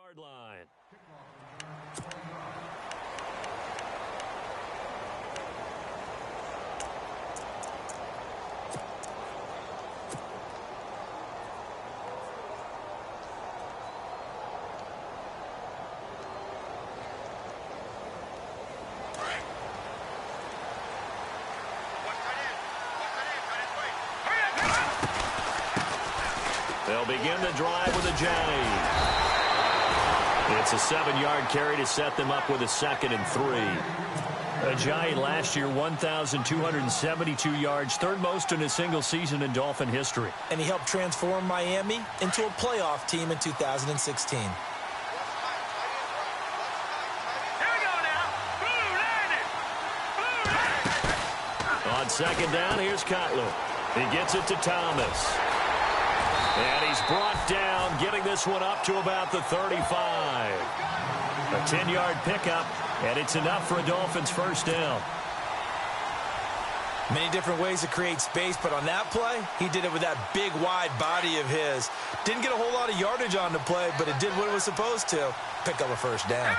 40-yard line. They'll begin the drive with a J. It's a 7-yard carry to set them up with a 2nd and 3. Ajayi last year, 1,272 yards, third most in a single season in Dolphin history. And he helped transform Miami into a playoff team in 2016. On 2nd down, here's Cutler. He gets it to Thomas. And he's brought down, getting this one up to about the 35. A 10-yard pickup, and it's enough for a Dolphins first down. Many different ways to create space, but on that play, he did it with that big, wide body of his. Didn't get a whole lot of yardage on the play, but it did what it was supposed to. Pick up a first down.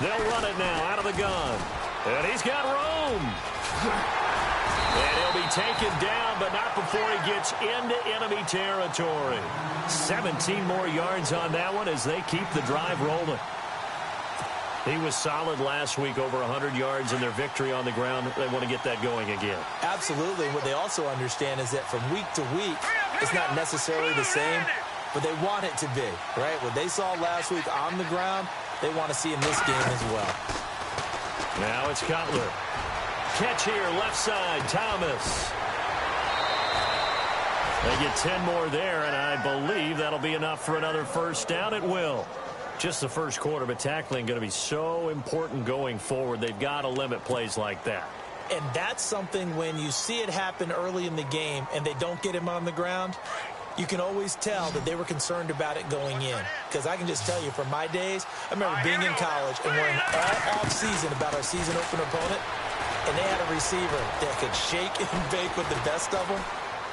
They'll run it now out of the gun. And he's got room. And he'll be taken down, but not before he gets into enemy territory. 17 more yards on that one as they keep the drive rolling. He was solid last week, over 100 yards in their victory on the ground. They want to get that going again. Absolutely. What they also understand is that from week to week, it's not necessarily the same, but they want it to be, right? What they saw last week on the ground, they want to see in this game as well. Now it's Cutler. Catch here, left side, Thomas. They get 10 more there, and I believe that'll be enough for another first down. It will. Just the first quarter, but tackling going to be so important going forward. They've got to limit plays like that. And that's something when you see it happen early in the game and they don't get him on the ground, you can always tell that they were concerned about it going in. Because I can just tell you, from my days, I remember being in college and worrying all off-season about our season opener opponent, and they had a receiver that could shake and bake with the best of them.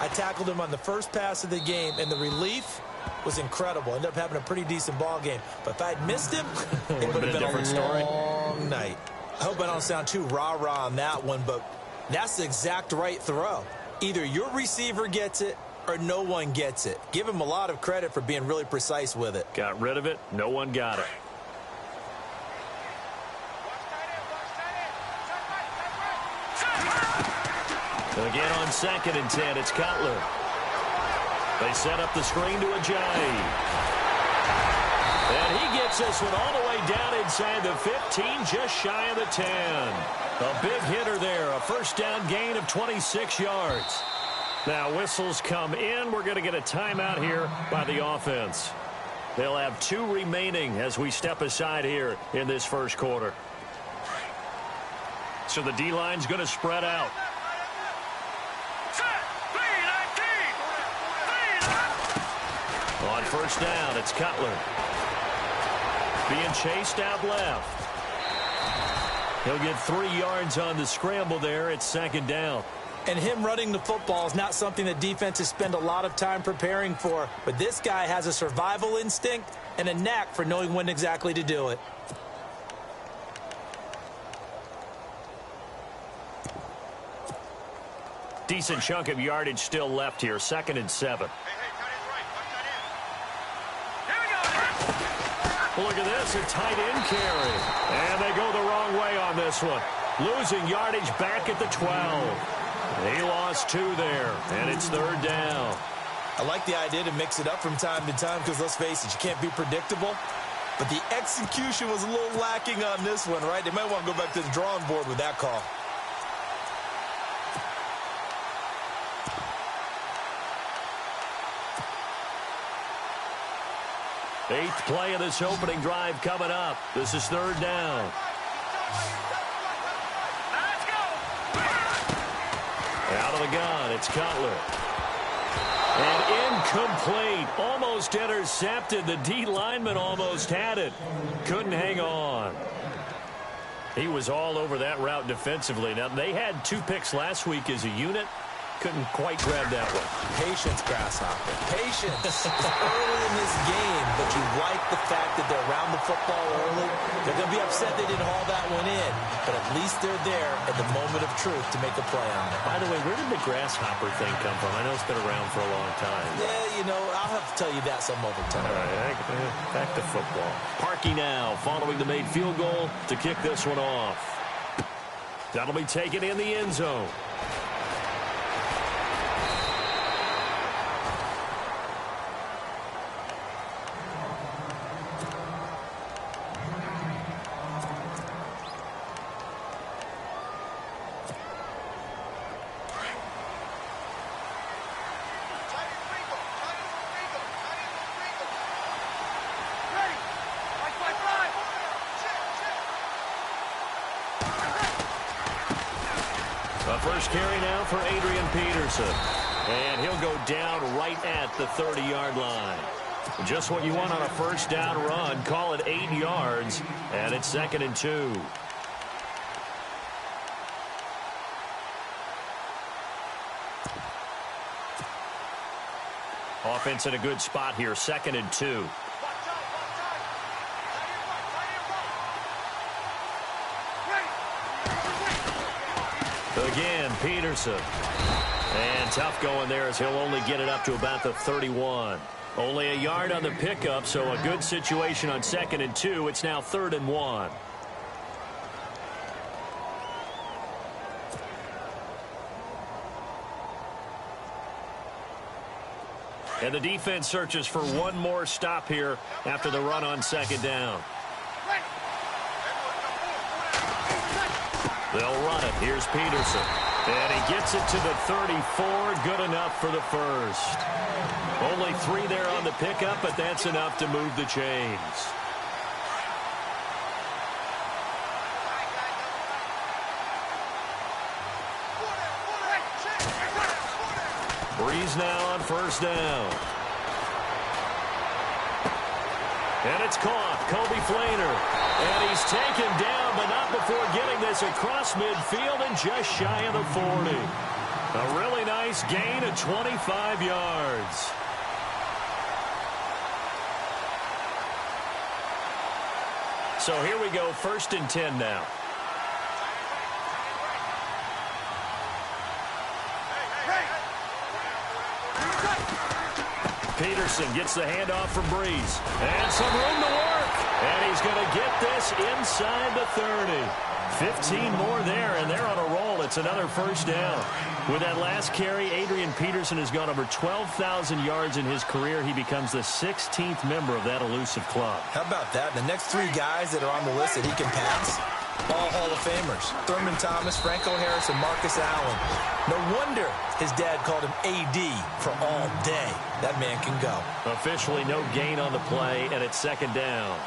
I tackled him on the first pass of the game, and the relief was incredible. Ended up having a pretty decent ball game. But if I'd missed him, it would have been a long night. I hope I don't sound too rah-rah on that one, but that's the exact right throw. Either your receiver gets it or no one gets it. Give him a lot of credit for being really precise with it. Got rid of it. No one got it. Again on 2nd and 10, it's Cutler. They set up the screen to Ajayi. And he gets this one all the way down inside the 15, just shy of the 10. A big hitter there, a first down gain of 26 yards. Now whistles come in. We're going to get a timeout here by the offense. They'll have 2 remaining as we step aside here in this first quarter. So the D-line's going to spread out. On first down, it's Cutler. Being chased out left. He'll get 3 yards on the scramble there. It's 2nd down. And him running the football is not something that defenses spend a lot of time preparing for. But this guy has a survival instinct and a knack for knowing when exactly to do it. Decent chunk of yardage still left here. 2nd and 7. Look at this, a tight end carry. And they go the wrong way on this one. Losing yardage back at the 12. He lost 2 there, and it's 3rd down. I like the idea to mix it up from time to time because, let's face it, you can't be predictable. But the execution was a little lacking on this one, right? They might want to go back to the drawing board with that call. Eighth play of this opening drive coming up. This is 3rd down. Out of the gun, it's Cutler. And incomplete. Almost intercepted. The D lineman almost had it. Couldn't hang on. He was all over that route defensively. Now, they had 2 picks last week as a unit. couldn't quite grab that one. Patience, Grasshopper. Patience. Early in this game, but you like the fact that they're around the football early. They're going to be upset they didn't haul that one in, but at least they're there at the moment of truth to make a play on it. By the way, where did the grasshopper thing come from? I know it's been around for a long time. Yeah, you know, I'll have to tell you that some other time. All right, back to football. Parkey now following the made field goal to kick this one off. That'll be taken in the end zone. First carry now for Adrian Peterson. And he'll go down right at the 30-yard line. Just what you want on a first down run. Call it 8 yards. And it's 2nd and 2. Offense in a good spot here. 2nd and 2. Again, Peterson. And tough going there as he'll only get it up to about the 31. Only a yard on the pickup, so a good situation on 2nd and 2. It's now 3rd and 1. And the defense searches for one more stop here after the run on 2nd down. They'll run it. Here's Peterson. And he gets it to the 34. Good enough for the first. Only 3 there on the pickup, but that's enough to move the chains. Breeze now on first down. And it's caught. Kobe Flainer. And he's taken down, but not before getting this across midfield and just shy of the 40. A really nice gain of 25 yards. So here we go, 1st and 10 now. Peterson gets the handoff from Breeze. And some room to work. And he's going to get this inside the 30. 15 more there, and they're on a roll. It's another first down. With that last carry, Adrian Peterson has gone over 12,000 yards in his career. He becomes the 16th member of that elusive club. How about that? The next 3 guys that are on the list that he can pass, all Hall of Famers. Thurman Thomas, Franco Harris, and Marcus Allen. No wonder his dad called him AD for all day. That man can go. Officially no gain on the play, and it's 2nd down.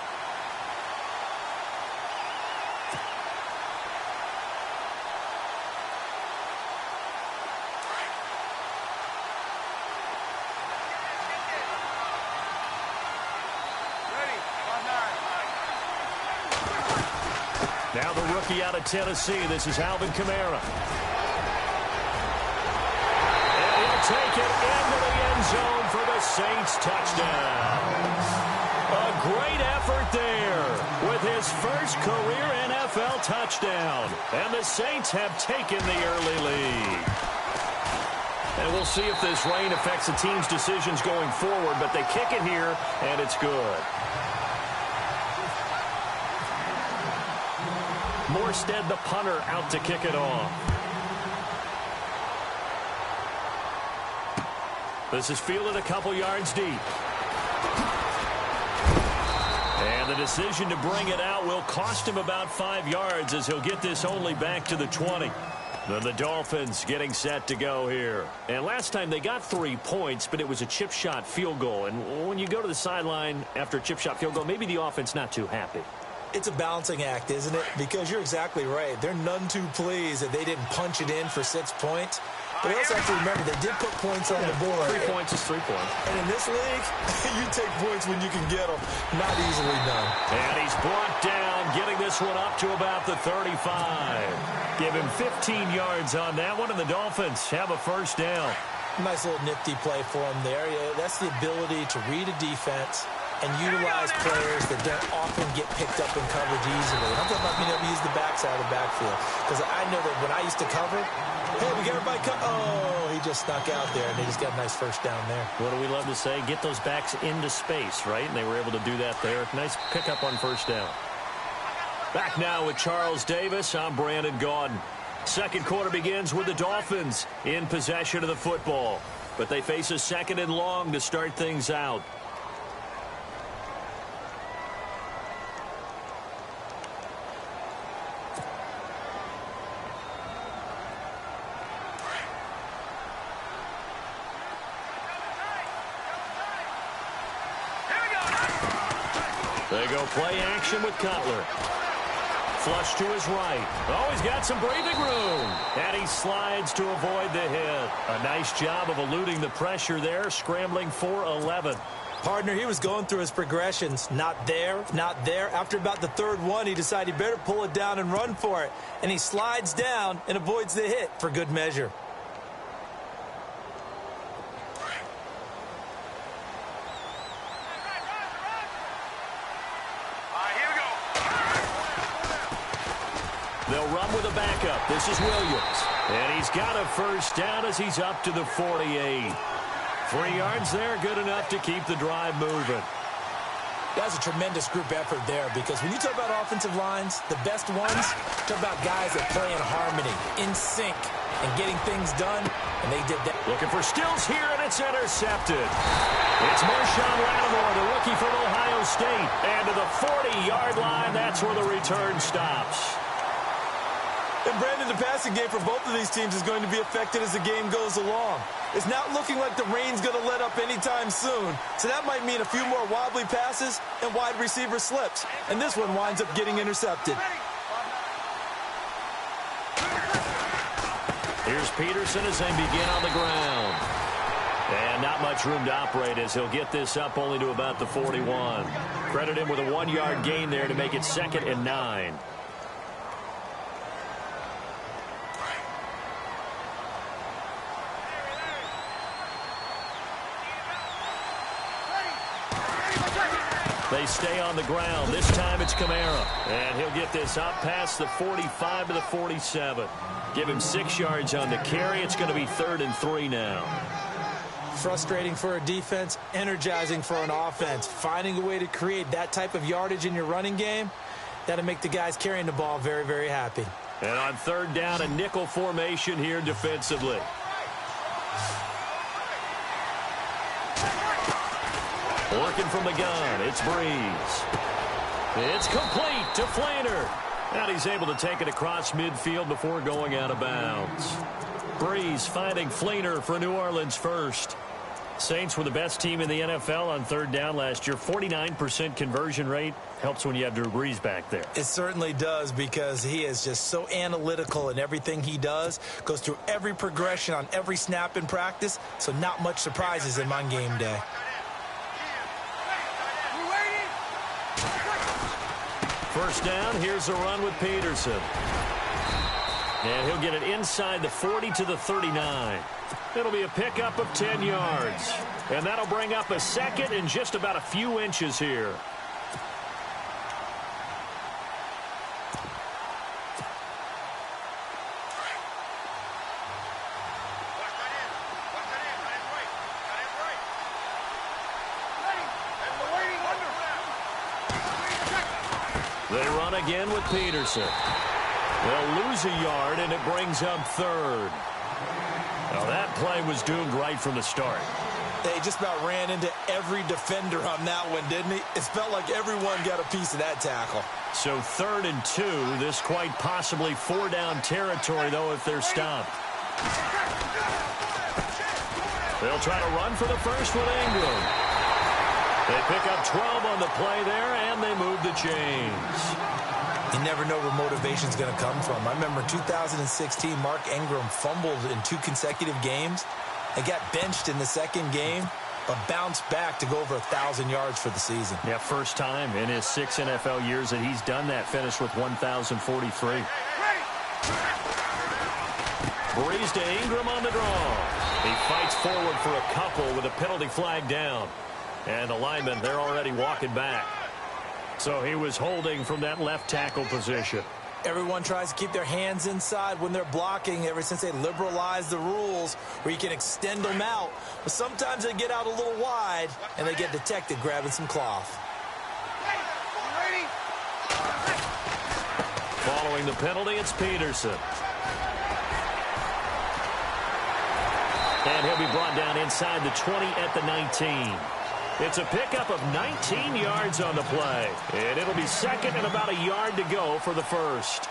Now the rookie out of Tennessee. This is Alvin Kamara. And he'll take it into the end zone for the Saints touchdown. A great effort there with his first career NFL touchdown. And the Saints have taken the early lead. And we'll see if this rain affects the team's decisions going forward, but they kick it here, and it's good. Morstead, the punter, out to kick it off. This is fielded a couple yards deep. And the decision to bring it out will cost him about 5 yards as he'll get this only back to the 20. Then the Dolphins getting set to go here. And last time they got 3 points, but it was a chip shot field goal. And when you go to the sideline after a chip shot field goal, maybe the offense not too happy. It's a balancing act, isn't it? Because you're exactly right. They're none too pleased that they didn't punch it in for 6 points. But we also have to remember they did put points on the board. 3 points is 3 points. And in this league, you take points when you can get them. Not easily done. And he's brought down, getting this one up to about the 35. Give him 15 yards on that one, and the Dolphins have a first down. Nice little nifty play for him there. Yeah, that's the ability to read a defense and utilize players that don't often get picked up in coverage easily. And I'm talking about being able to use the backside of the backfield. Because I know that when I used to cover, hey, we got everybody oh, he just snuck out there, and they just got a nice first down there. What do we love to say? Get those backs into space, right? And they were able to do that there. Nice pickup on first down. Back now with Charles Davis. I'm Brandon Gaudin. Second quarter begins with the Dolphins in possession of the football. But they face a second and long to start things out. They go play action with Cutler. Flush to his right. Oh, he's got some breathing room. And he slides to avoid the hit. A nice job of eluding the pressure there, scrambling for 11. Partner, he was going through his progressions. Not there, not there. After about the third one, he decided he better pull it down and run for it. And he slides down and avoids the hit for good measure. They'll run with a backup. This is Williams. And he's got a first down as he's up to the 48. 3 yards there, good enough to keep the drive moving. That's a tremendous group effort there, because when you talk about offensive lines, the best ones, talk about guys that play in harmony, in sync, and getting things done, and they did that. Looking for Stills here, and it's intercepted. It's Marshawn Lattimore, the rookie from Ohio State. And to the 40-yard line, that's where the return stops. And Brandon, the passing game for both of these teams is going to be affected as the game goes along. It's not looking like the rain's going to let up anytime soon. So that might mean a few more wobbly passes and wide receiver slips. And this one winds up getting intercepted. Here's Peterson as they begin on the ground. And not much room to operate as he'll get this up only to about the 41. Credit him with a 1-yard gain there to make it 2nd and 9. They stay on the ground. This time it's Kamara. And he'll get this up past the 45 to the 47. Give him 6 yards on the carry. It's going to be 3rd and 3 now. Frustrating for a defense, energizing for an offense. Finding a way to create that type of yardage in your running game, that'll make the guys carrying the ball very, very happy. And on 3rd down, a nickel formation here defensively. Working from the gun, it's Breeze. It's complete to Flainer. And he's able to take it across midfield before going out of bounds. Breeze finding Flainer for New Orleans first. Saints were the best team in the NFL on 3rd down last year. 49% conversion rate. Helps when you have Drew Brees back there. It certainly does, because he is just so analytical in everything he does. Goes through every progression on every snap in practice. So not much surprises him on game day. First down, here's a run with Peterson. And he'll get it inside the 40 to the 39. It'll be a pickup of 10 yards. And that'll bring up a 2nd and just about a few inches here. They run again with Peterson. They'll lose a yard, and it brings up 3rd. Now, that play was doomed right from the start. They just about ran into every defender on that one, didn't he? It felt like everyone got a piece of that tackle. So 3rd and 2. This quite possibly 4-down territory, though, if they're stopped. They'll try to run for the first with Ingram. They pick up 12 on the play there, and they move the chains. You never know where motivation's going to come from. I remember in 2016, Mark Ingram fumbled in 2 consecutive games and got benched in the second game, but bounced back to go over 1,000 yards for the season. Yeah, first time in his 6 NFL years that he's done that, finished with 1,043. Breeze to Ingram on the draw. He fights forward for a couple with a penalty flag down. And the linemen, they're already walking back. So he was holding from that left tackle position. Everyone tries to keep their hands inside when they're blocking ever since they liberalized the rules where you can extend them out. But sometimes they get out a little wide and they get detected grabbing some cloth. Following the penalty, it's Peterson. And he'll be brought down inside the 20 at the 19. It's a pickup of 19 yards on the play. And it'll be second and about a yard to go for the first.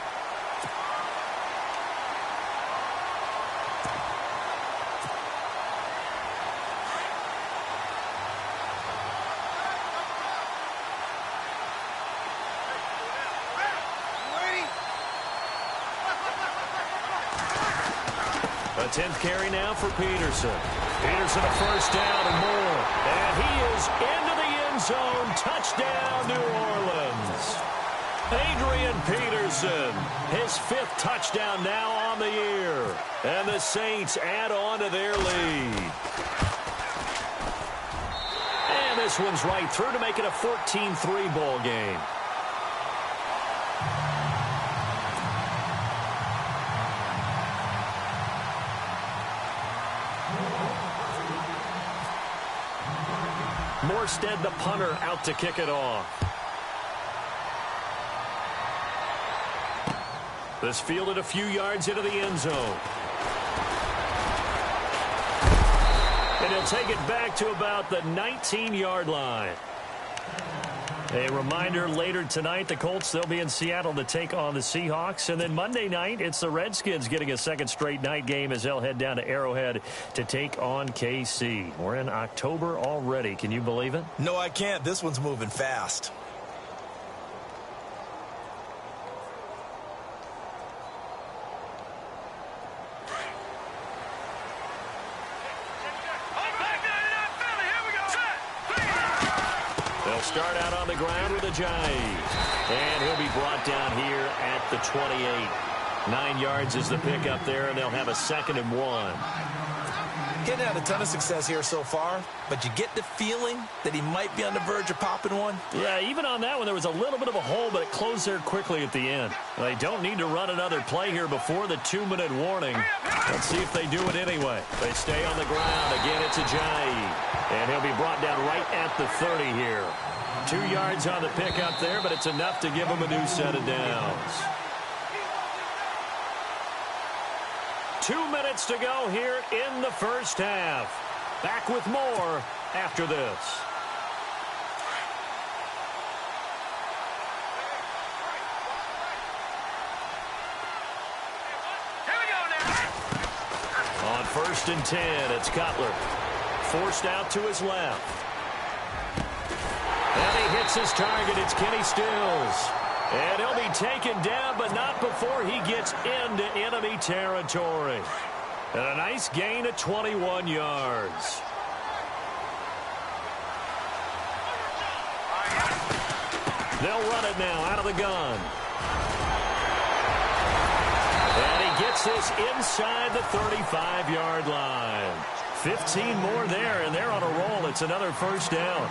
A 10th carry now for Peterson. Peterson a first down and more. And he is into the end zone. Touchdown, New Orleans. Adrian Peterson, his 5th touchdown now on the year. And the Saints add on to their lead. And this one's right through to make it a 14-3 ball game. Morstead, the punter, out to kick it off. This fielded a few yards into the end zone. And he'll take it back to about the 19-yard line. A reminder, later tonight, the Colts, they'll be in Seattle to take on the Seahawks. And then Monday night, it's the Redskins getting a second straight night game as they'll head down to Arrowhead to take on KC. We're in October already. Can you believe it? No, I can't. This one's moving fast. Start out on the ground with a jive. And he'll be brought down here at the 28. 9 yards is the pickup there, and they'll have a 2nd and 1. Getting had a ton of success here so far, but you get the feeling that he might be on the verge of popping one. Yeah, even on that one, there was a little bit of a hole, but it closed there quickly at the end. They don't need to run another play here before the 2-minute warning. Let's see if they do it anyway. They stay on the ground. Again, it's a jive. And he'll be brought down right at the 30 here. 2 yards on the pickup there, but it's enough to give him a new set of downs. 2 minutes to go here in the first half. Back with more after this. On 1st and 10, it's Cutler. Forced out to his left. And he hits his target. It's Kenny Stills. And he'll be taken down, but not before he gets into enemy territory. And a nice gain of 21 yards. They'll run it now out of the gun. And he gets this inside the 35-yard line. 15 more there, and they're on a roll. It's another first down.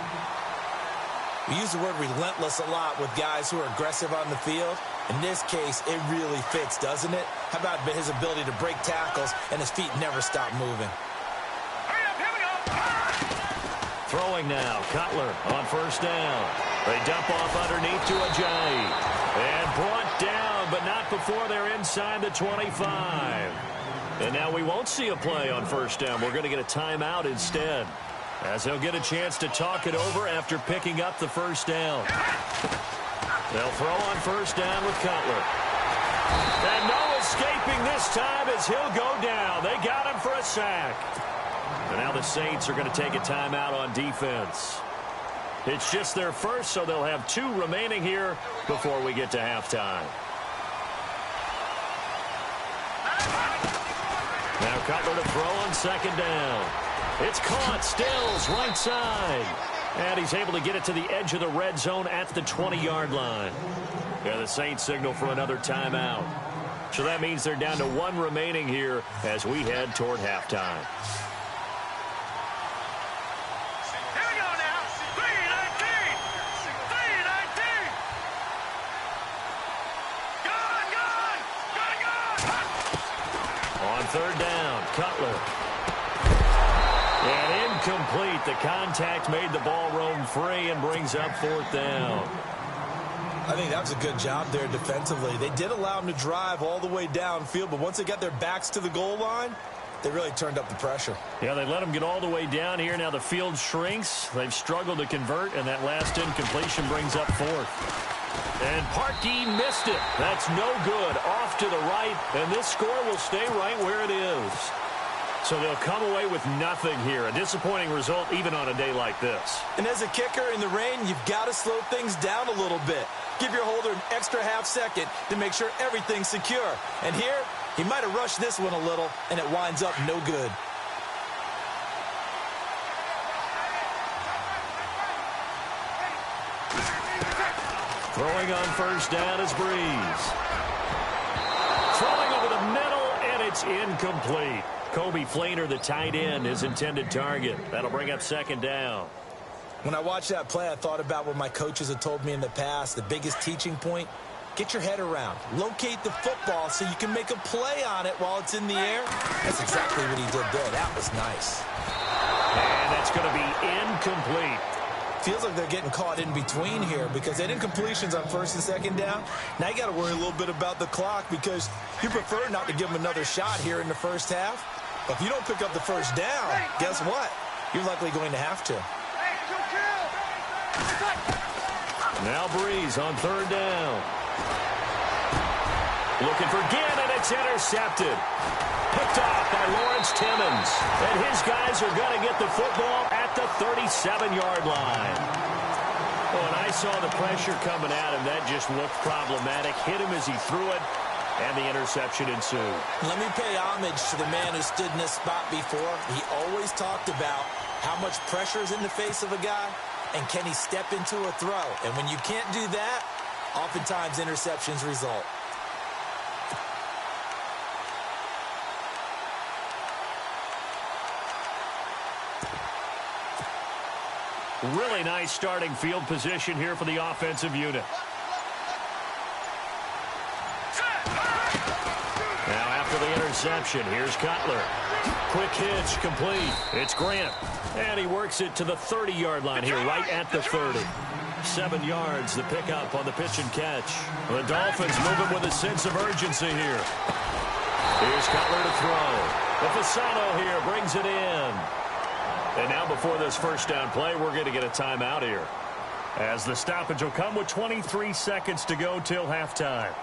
We use the word relentless a lot with guys who are aggressive on the field. In this case, it really fits, doesn't it? How about his ability to break tackles and his feet never stop moving? Throwing now, Cutler on 1st down. They dump off underneath to Ajayi. And brought down, but not before they're inside the 25. And now we won't see a play on 1st down. We're going to get a timeout instead, as they'll get a chance to talk it over after picking up the 1st down. They'll throw on 1st down with Cutler. And no escaping this time as he'll go down. They got him for a sack. And now the Saints are going to take a timeout on defense. It's just their first, so they'll have 2 remaining here before we get to halftime. Now Cutler to throw on second down. It's caught. Stills right side. And he's able to get it to the edge of the red zone at the 20-yard line. Yeah, the Saints signal for another timeout. So that means they're down to 1 remaining here as we head toward halftime. Here we go now. 3-19. 3-19. Good. On third down, Cutler. And incomplete. The contact made the ball roam free and brings up 4th down. I think that was a good job there defensively. They did allow them to drive all the way downfield, but once they got their backs to the goal line, they really turned up the pressure. Yeah, they let them get all the way down here. Now the field shrinks. They've struggled to convert, and that last incompletion brings up 4th. And Parkey missed it. That's no good. Off to the right, and this score will stay right where it is. So they'll come away with nothing here. A disappointing result even on a day like this. And as a kicker in the rain, you've got to slow things down a little bit. Give your holder an extra half second to make sure everything's secure. And here, he might have rushed this one a little, and it winds up no good. Throwing on first down is Breeze. Throwing over the middle, and it's incomplete. Kobe Flainer, the tight end, his intended target. That'll bring up second down. When I watched that play, I thought about what my coaches had told me in the past. The biggest teaching point, get your head around. Locate the football so you can make a play on it while it's in the air. That's exactly what he did there. That was nice. And that's going to be incomplete. Feels like they're getting caught in between here because they had incompletions on first and second down. Now you got to worry a little bit about the clock because you prefer not to give them another shot here in the first half. But if you don't pick up the first down, guess what? You're likely going to have to. Now Breeze on third down. Looking for Ginn, and it's intercepted. Picked off by Lawrence Timmons. And his guys are going to get the football at the 37-yard line. Oh, and I saw the pressure coming at him. That just looked problematic. Hit him as he threw it, and the interception ensued. Let me pay homage to the man who stood in this spot before. He always talked about how much pressure is in the face of a guy, and can he step into a throw? And when you can't do that, oftentimes interceptions result. Really nice starting field position here for the offensive unit. Now after the interception, here's Cutler. Quick hitch, complete. It's Grant. And he works it to the 30-yard line here, right at the 30. 7 yards, the pickup on the pitch and catch. The Dolphins moving with a sense of urgency here. Here's Cutler to throw. The Fasano here brings it in. And now before this first down play, we're going to get a timeout here, as the stoppage will come with 23 seconds to go till halftime.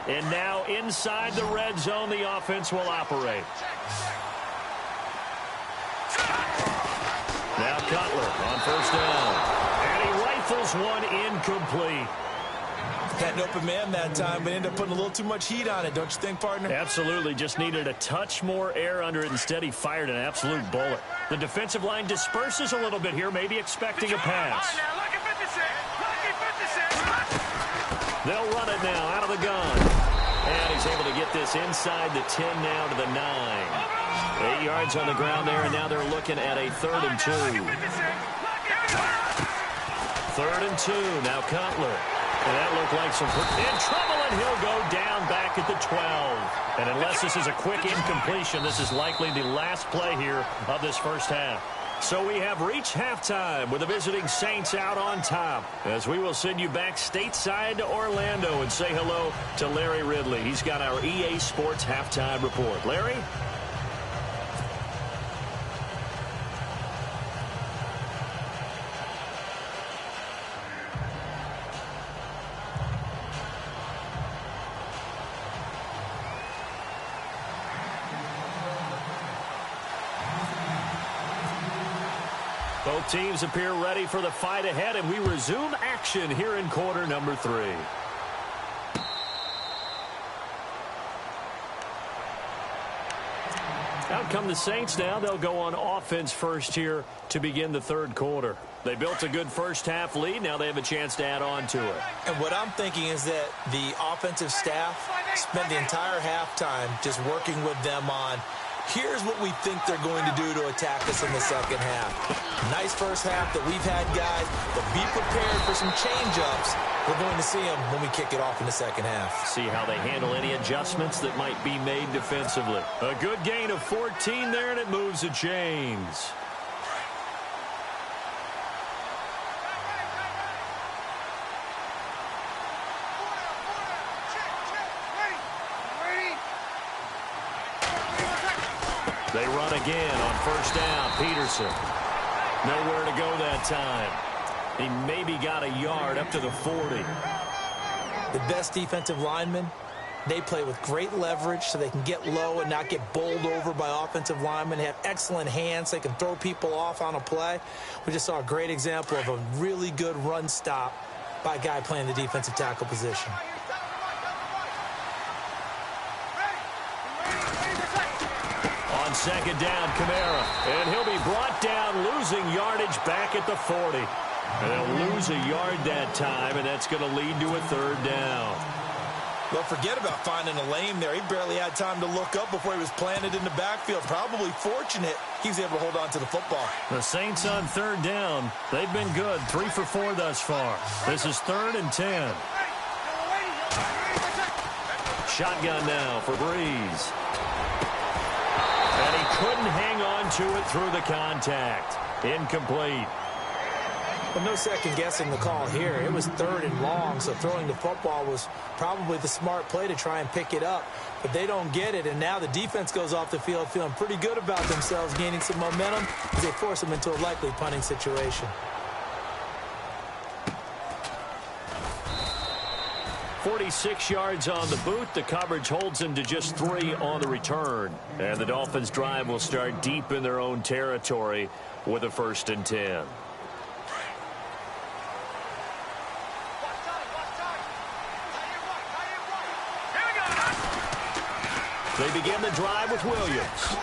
And now inside the red zone, the offense will operate. Now Cutler on first down. And he rifles one incomplete. Had an open man that time, but ended up putting a little too much heat on it, don't you think, partner? Absolutely. Just needed a touch more air under it. Instead, he fired an absolute bullet. The defensive line disperses a little bit here, maybe expecting a pass. They'll run it now out of the gun. And he's able to get this inside the 10 now to the 9. 8 yards on the ground there, and now they're looking at a 3rd and 2. 3rd and 2, now Cutler. And that looked like some in trouble, and he'll go down back at the 12. And unless this is a quick incompletion, this is likely the last play here of this first half. So we have reached halftime with the visiting Saints out on top, as we will send you back stateside to Orlando and say hello to Larry Ridley. He's got our EA Sports halftime report. Larry? Both teams appear ready for the fight ahead, and we resume action here in quarter number 3. Out come the Saints now. They'll go on offense first here to begin the third quarter. They built a good first-half lead. Now they have a chance to add on to it. And what I'm thinking is that the offensive staff spent the entire halftime just working with them on, here's what we think they're going to do to attack us in the second half. Nice first half that we've had, guys, but be prepared for some change-ups. We're going to see them when we kick it off in the second half. See how they handle any adjustments that might be made defensively. A good gain of 14 there, and it moves the chains. They run again on first down. Peterson. Nowhere to go that time. He maybe got a yard up to the 40. The best defensive linemen, they play with great leverage so they can get low and not get bowled over by offensive linemen. They have excellent hands. They can throw people off on a play. We just saw a great example of a really good run stop by a guy playing the defensive tackle position. On second down, Kamara. And he'll be brought down, losing yardage back at the 40. And they'll lose a yard that time, and that's going to lead to a third down. Well, forget about finding a lane there. He barely had time to look up before he was planted in the backfield. Probably fortunate he was able to hold on to the football. The Saints on third down. They've been good. 3 for 4 thus far. This is 3rd and 10. Shotgun now for Breeze. And he couldn't hang on to it through the contact. Incomplete. Well, no second-guessing the call here. It was 3rd and long, so throwing the football was probably the smart play to try and pick it up. But they don't get it, and now the defense goes off the field feeling pretty good about themselves, gaining some momentum as they force them into a likely punting situation. 46 yards on the boot. The coverage holds him to just 3 on the return. And the Dolphins' drive will start deep in their own territory with a 1st and 10. They begin the drive with Williams.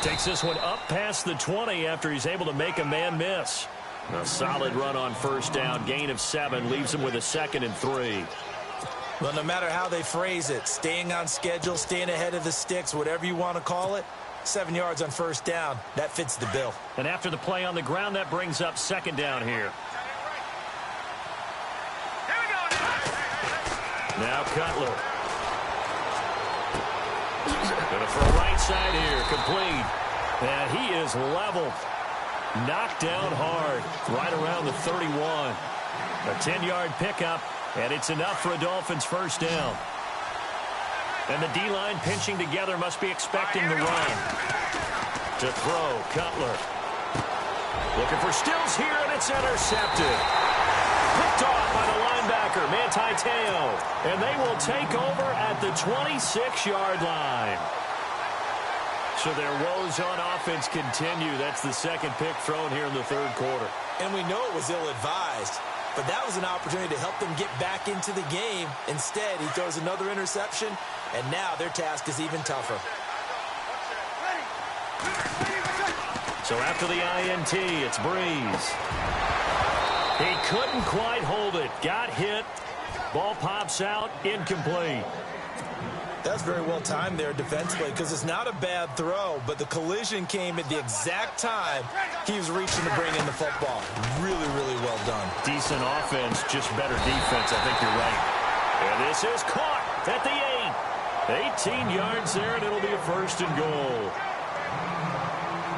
Takes this one up past the 20 after he's able to make a man miss. A solid run on first down. Gain of 7 leaves him with a 2nd and 3. Well, no matter how they phrase it, staying on schedule, staying ahead of the sticks, whatever you want to call it, 7 yards on first down, that fits the bill. And after the play on the ground, that brings up 2nd down here. Now Cutler. Going to throw right side here, complete. And he is leveled. Knocked down hard, right around the 31. A 10-yard pickup, and it's enough for a Dolphins first down. And the D-line pinching together must be expecting the run. To throw, Cutler. Looking for Stills here, and it's intercepted. Picked off by the linebacker, Manti Te'o. And they will take over at the 26-yard line. So their woes on offense continue. That's the 2nd pick thrown here in the 3rd quarter. And we know it was ill-advised, but that was an opportunity to help them get back into the game. Instead, he throws another interception, and now their task is even tougher. So after the INT, it's Breeze. He couldn't quite hold it. Got hit. Ball pops out. Incomplete. That's very well timed there defensively because it's not a bad throw, but the collision came at the exact time he was reaching to bring in the football. Really, really well done. Decent offense, just better defense. I think you're right. And this is caught at the 8. 18 yards there, and it'll be a 1st and goal.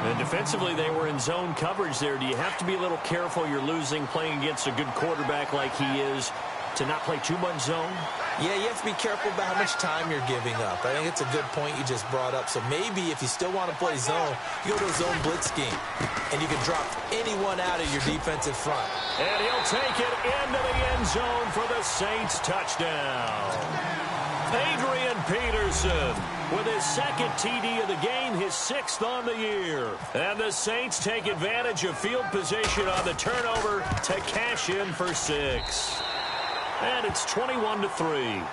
And defensively, they were in zone coverage there. Do you have to be a little careful? You're losing, playing against a good quarterback like he is, to not play too much zone? Yeah, you have to be careful about how much time you're giving up. I think it's a good point you just brought up. So maybe if you still want to play zone, you go to a zone blitz scheme, and you can drop anyone out of your defensive front. And he'll take it into the end zone for the Saints touchdown. Adrian Peterson with his second TD of the game, his 6th on the year. And the Saints take advantage of field position on the turnover to cash in for 6. And it's 21-3.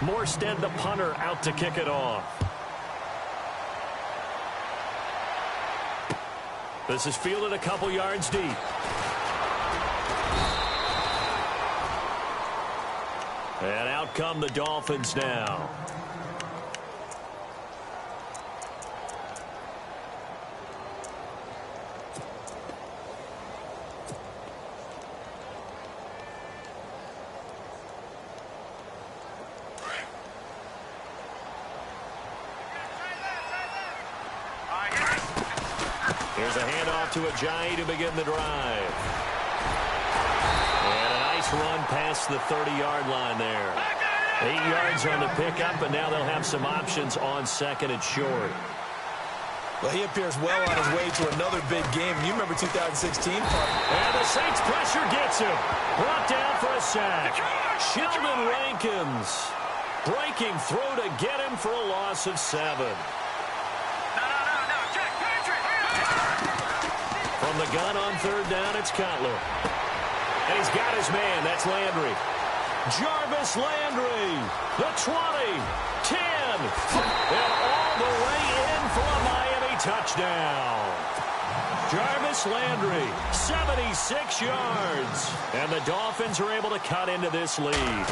Morstead, the punter, out to kick it off. This is fielded a couple yards deep. And out come the Dolphins now. Here's a handoff to Ajayi to begin the drive. And a nice run past the 30-yard line there. 8 yards on the pickup, and now they'll have some options on 2nd and short. Well, he appears well on his way to another big game. You remember 2016? And the Saints pressure gets him. Brought down for a sack. Sheldon Rankins breaking through to get him for a loss of 7. From the gun on 3rd down, it's Cutler. And he's got his man. That's Landry. Jarvis Landry. The 20. 10. And all the way in for a Miami touchdown. Jarvis Landry, 76 yards. And the Dolphins are able to cut into this lead.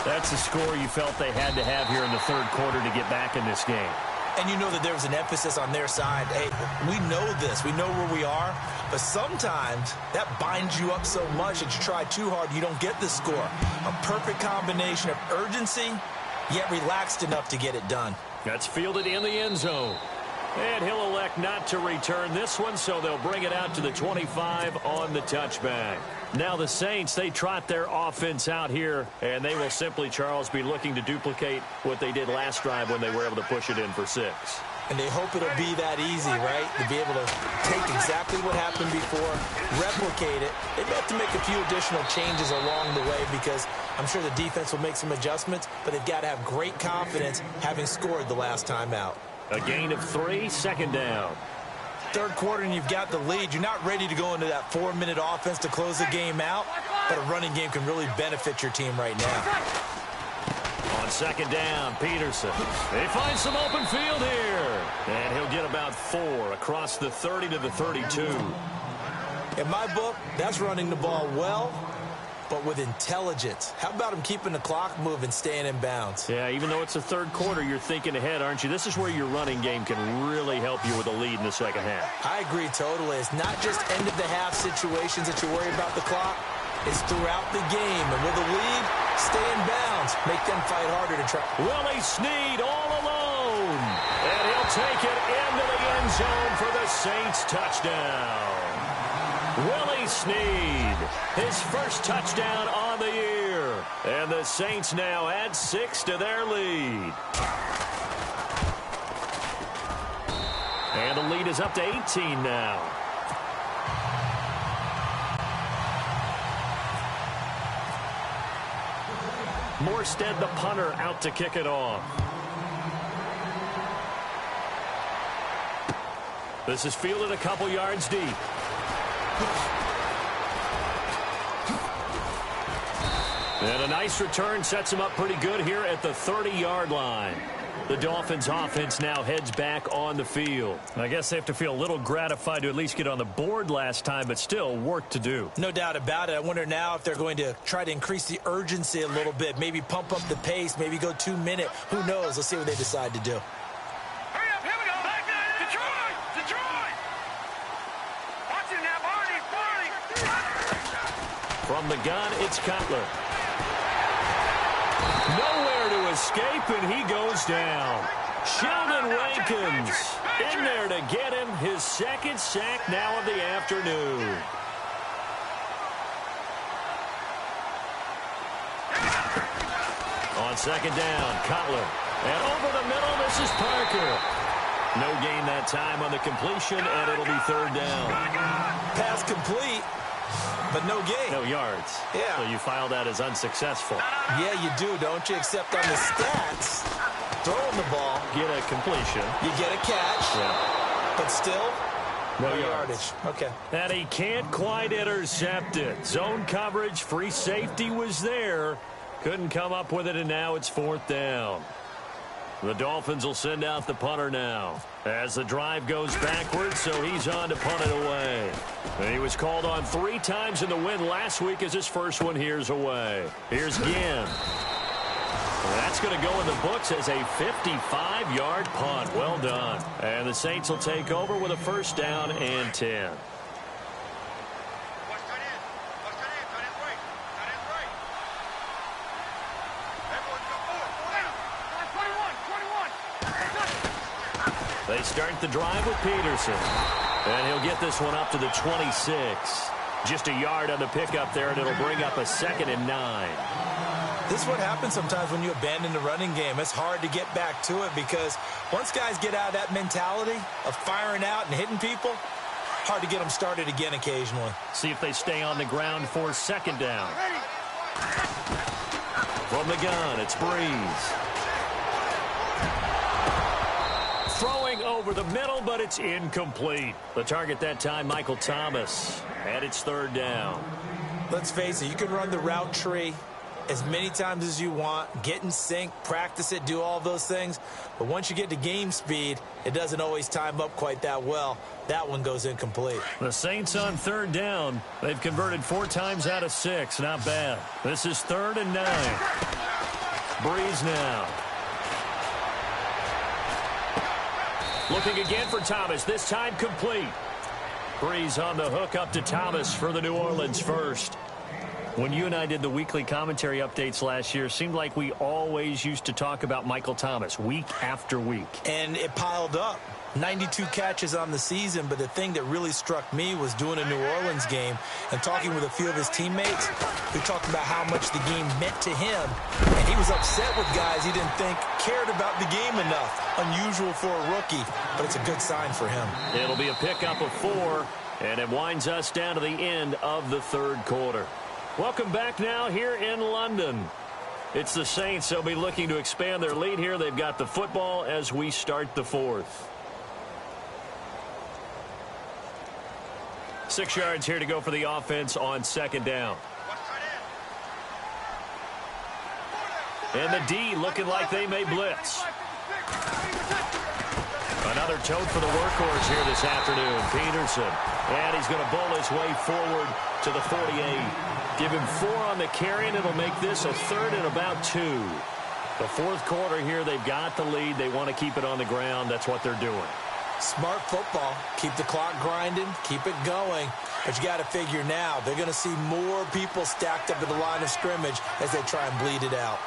That's the score you felt they had to have here in the 3rd quarter to get back in this game. And you know that there was an emphasis on their side. Hey, we know this. We know where we are. But sometimes that binds you up so much that you try too hard, you don't get the score. A perfect combination of urgency, yet relaxed enough to get it done. That's fielded in the end zone. And he'll elect not to return this one, so they'll bring it out to the 25 on the touchback. Now the Saints, they trot their offense out here, and they will simply, Charles, be looking to duplicate what they did last drive when they were able to push it in for 6. And they hope it'll be that easy, right? To be able to take exactly what happened before, replicate it. They may have to make a few additional changes along the way because I'm sure the defense will make some adjustments, but they've got to have great confidence having scored the last time out. A gain of 3, 2nd down. 3rd quarter and you've got the lead. You're not ready to go into that 4-minute offense to close the game out, but a running game can really benefit your team right now. On 2nd down, Peterson. They find some open field here. And he'll get about 4 across the 30 to the 32. In my book, that's running the ball well, but with intelligence. How about him keeping the clock moving, staying in bounds? Yeah, even though it's the 3rd quarter, you're thinking ahead, aren't you? This is where your running game can really help you with a lead in the 2nd half. I agree totally. It's not just end-of-the-half situations that you worry about the clock. It's throughout the game. And with a lead, stay in bounds. Make them fight harder to try. Willie Snead all alone. And he'll take it into the end zone for the Saints touchdown. Willie Snead, his first touchdown on the year. And the Saints now add 6 to their lead. And the lead is up to 18 now. Morstead, the punter, out to kick it off. This is fielded a couple yards deep. And a nice return sets him up pretty good here at the 30-yard line. The Dolphins' offense now heads back on the field. I guess they have to feel a little gratified to at least get on the board last time, but still work to do. No doubt about it. I wonder now if they're going to try to increase the urgency a little bit, maybe pump up the pace, maybe go 2-minute. Who knows? Let's see what they decide to do. Hurry up, here we go. Back there. Detroit! Detroit! Watch it now, Barney! From the gun, it's Cutler. Nowhere to escape, and he goes down. Sheldon Rankins in there to get him his 2nd sack now of the afternoon. On 2nd down, Cutler. And over the middle, this is Parker. No gain that time on the completion, and it'll be third down. Pass complete, but no gain. No yards. Yeah. So you file that as unsuccessful. Yeah, you do, don't you? Except on the stats, throwing the ball, Get a completion. you get a catch, Yeah. but still, No yardage. Okay. And he can't quite intercept it. Zone coverage, free safety was there. Couldn't come up with it, and now it's fourth down. The Dolphins will send out the punter now as the drive goes backwards, so he's on to punt it away. And he was called on 3 times in the win last week as his first one here's away. Here's Ginn. That's going to go in the books as a 55-yard punt. Well done. And the Saints will take over with a first down and 10. They start the drive with Peterson. And he'll get this one up to the 26. Just a yard on the pickup there, and it'll bring up a 2nd and 9. This is what happens sometimes when you abandon the running game. It's hard to get back to it because once guys get out of that mentality of firing out and hitting people, hard to get them started again occasionally. See if they stay on the ground for second down. From the gun, it's Breeze. Throwing over the middle, but it's incomplete. The target that time, Michael Thomas. And it's third down. Let's face it, you can run the route tree as many times as you want, get in sync, practice it, do all those things. But once you get to game speed, it doesn't always time up quite that well. That one goes incomplete. The Saints on third down. They've converted 4 times out of 6. Not bad. This is 3rd and 9. Breeze now. Looking again for Thomas. This time complete. Breeze on the hook up to Thomas for the New Orleans first. When you and I did the weekly commentary updates last year, it seemed like we always used to talk about Michael Thomas week after week. And it piled up. 92 catches on the season, but the thing that really struck me was doing a New Orleans game and talking with a few of his teammates who talked about how much the game meant to him. And he was upset with guys he didn't think cared about the game enough. Unusual for a rookie, but it's a good sign for him. It'll be a pickup of 4, and it winds us down to the end of the third quarter. Welcome back now here in London. It's the Saints. They'll be looking to expand their lead here. They've got the football as we start the fourth. 6 yards here to go for the offense on second down. And the D looking like they may blitz. Another tote for the workhorse here this afternoon, Peterson. And he's going to bowl his way forward to the 48. Give him 4 on the carry, and it'll make this a 3rd and about 2. The fourth quarter here, they've got the lead. They want to keep it on the ground. That's what they're doing. Smart football. Keep the clock grinding. Keep it going. But you got to figure now, they're going to see more people stacked up at the line of scrimmage as they try and bleed it out.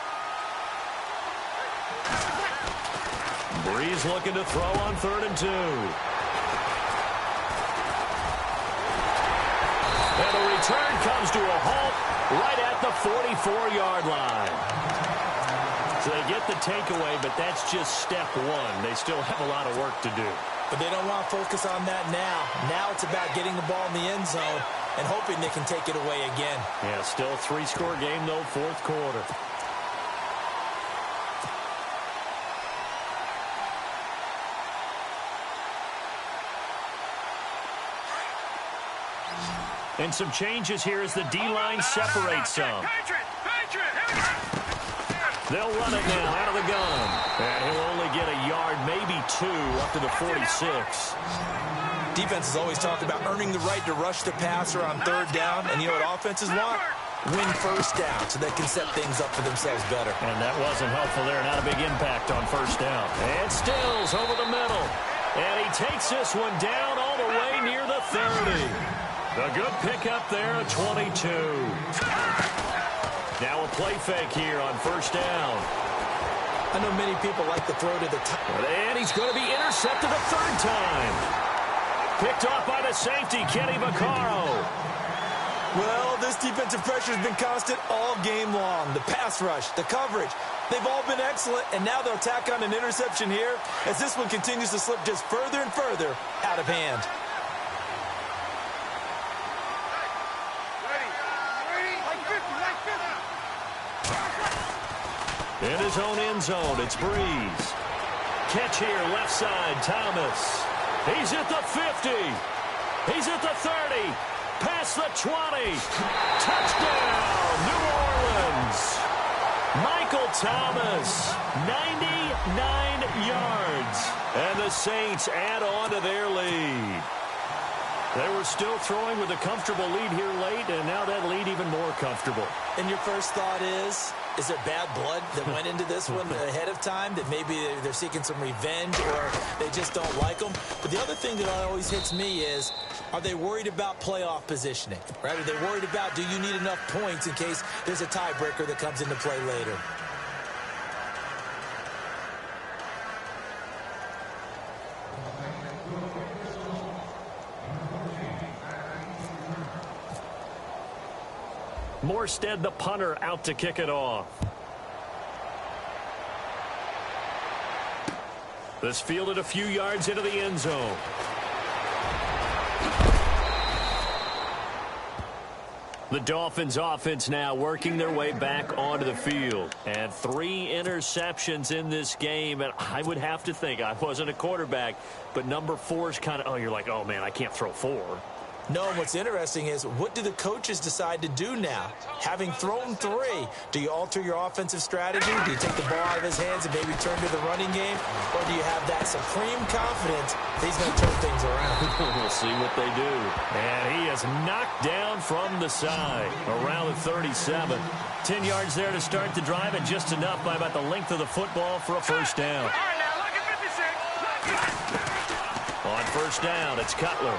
Breeze looking to throw on 3rd and 2. And the return comes to a halt right at the 44-yard line. So they get the takeaway, but that's just step 1. They still have a lot of work to do. But they don't want to focus on that now. Now it's about getting the ball in the end zone and hoping they can take it away again. Yeah, still a 3-score game, though, fourth quarter. And some changes here as the D-line separates some. They'll run it now out of the gun. And he'll only get a yard, maybe 2, up to the 46. Defenses always talk about earning the right to rush the passer on third down. And you know what offenses want? Win first down so they can set things up for themselves better. And that wasn't helpful there. Not a big impact on first down. And Stills over the middle. And he takes this one down all the way near the 30. The good pickup there at 22. Now a play fake here on first down. I know many people like to throw to the top. And he's going to be intercepted a 3rd time. Picked off by the safety, Kenny Vaccaro. Well, this defensive pressure has been constant all game long. The pass rush, the coverage, they've all been excellent, and now they'll tack on an interception here as this one continues to slip just further and further out of hand. In his own end zone, it's Breeze. Catch here, left side, Thomas. He's at the 50. He's at the 30. Past the 20. Touchdown, New Orleans. Michael Thomas, 99 yards. And the Saints add on to their lead. They were still throwing with a comfortable lead here late, and now that lead even more comfortable. And your first thought is there bad blood that went into this one ahead of time, that maybe they're seeking some revenge or they just don't like them? But the other thing that always hits me is, are they worried about playoff positioning? Right? Are they worried about, do you need enough points in case there's a tiebreaker that comes into play later? Morstead, the punter, out to kick it off. This fielded a few yards into the end zone. The Dolphins offense now working their way back onto the field. And 3 interceptions in this game. And I would have to think, I wasn't a quarterback, but number 4 is kind of, oh, you're like, oh, man, I can't throw 4. No, what's interesting is, what do the coaches decide to do now? Having thrown 3, do you alter your offensive strategy? Do you take the ball out of his hands and maybe turn to the running game? Or do you have that supreme confidence that he's going to turn things around? We'll see what they do. And he is knocked down from the side around the 37. 10 yards there to start the drive, and just enough by about the length of the football for a first down. All right, now, look at 56. On first down, it's Cutler.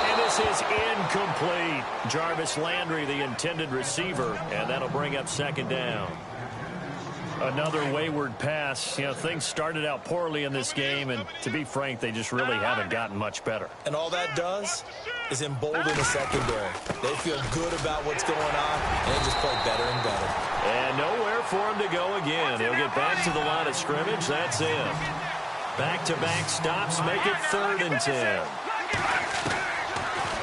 And this is incomplete. Jarvis Landry, the intended receiver, and that'll bring up second down. Another wayward pass. You know, things started out poorly in this game, and to be frank, they just really haven't gotten much better. And all that does is embolden the secondary. They feel good about what's going on, and they just play better and better. And nowhere for him to go again. He'll get back to the line of scrimmage. That's it. Back-to-back stops make it 3rd and 10.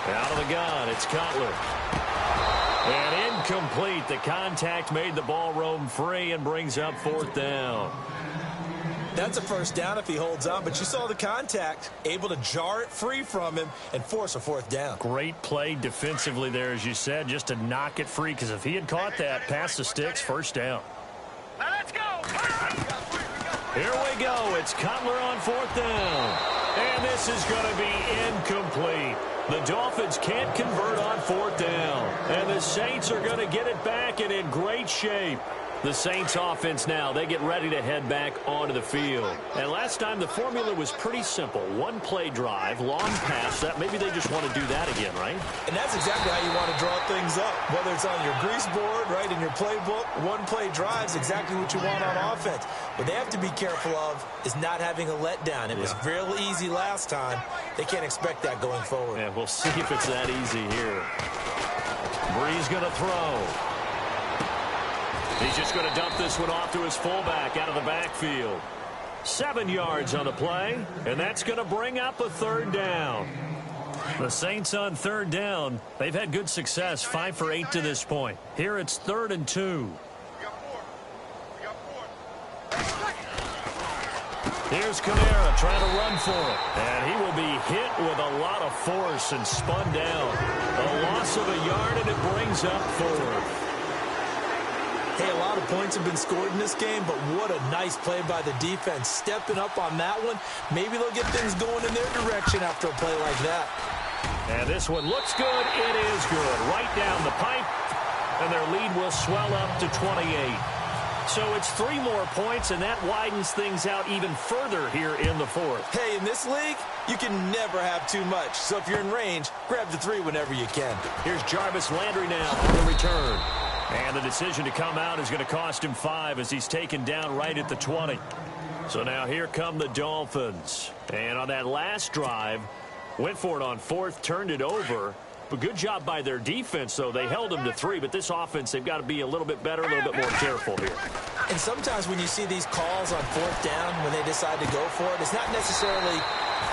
Out of the gun, it's Cutler. And incomplete. The contact made the ball roam free and brings up 4th down. That's a first down if he holds on, but you saw the contact, able to jar it free from him and force a 4th down. Great play defensively there, as you said, just to knock it free, because if he had caught that past the sticks, first down. Now let's go. Here we go. It's Cutler on 4th down. And this is going to be incomplete. The Dolphins can't convert on 4th down. And the Saints are going to get it back and in great shape. The Saints offense now, they get ready to head back onto the field. And last time the formula was pretty simple. 1-play drive, long pass. That maybe they just want to do that again, right? And that's exactly how you want to draw things up. Whether it's on your grease board, right, in your playbook, 1-play drive is exactly what you want on offense. What they have to be careful of is not having a letdown. It was real easy last time. They can't expect that going forward. Yeah, we'll see if it's that easy here. Breeze going to throw. He's just going to dump this one off to his fullback out of the backfield. 7 yards on the play, and that's going to bring up a 3rd down. The Saints on 3rd down, they've had good success, 5 for 8 to this point. Here it's 3rd and 2. Here's Kamara trying to run for it, and he will be hit with a lot of force and spun down. A loss of a yard, and it brings up 4th. Hey, a lot of points have been scored in this game, but what a nice play by the defense. Stepping up on that one, maybe they'll get things going in their direction after a play like that. And this one looks good. It is good. Right down the pipe, and their lead will swell up to 28. So it's 3 more points, and that widens things out even further here in the 4th. Hey, in this league, you can never have too much. So if you're in range, grab the 3 whenever you can. Here's Jarvis Landry now on the return. And the decision to come out is going to cost him 5 as he's taken down right at the 20. So now here come the Dolphins. And on that last drive, went for it on 4th, turned it over, But good job by their defense, though. They held them to 3, but this offense, they've got to be a little bit better, a little bit more careful here. And sometimes when you see these calls on 4th down, when they decide to go for it, it's not necessarily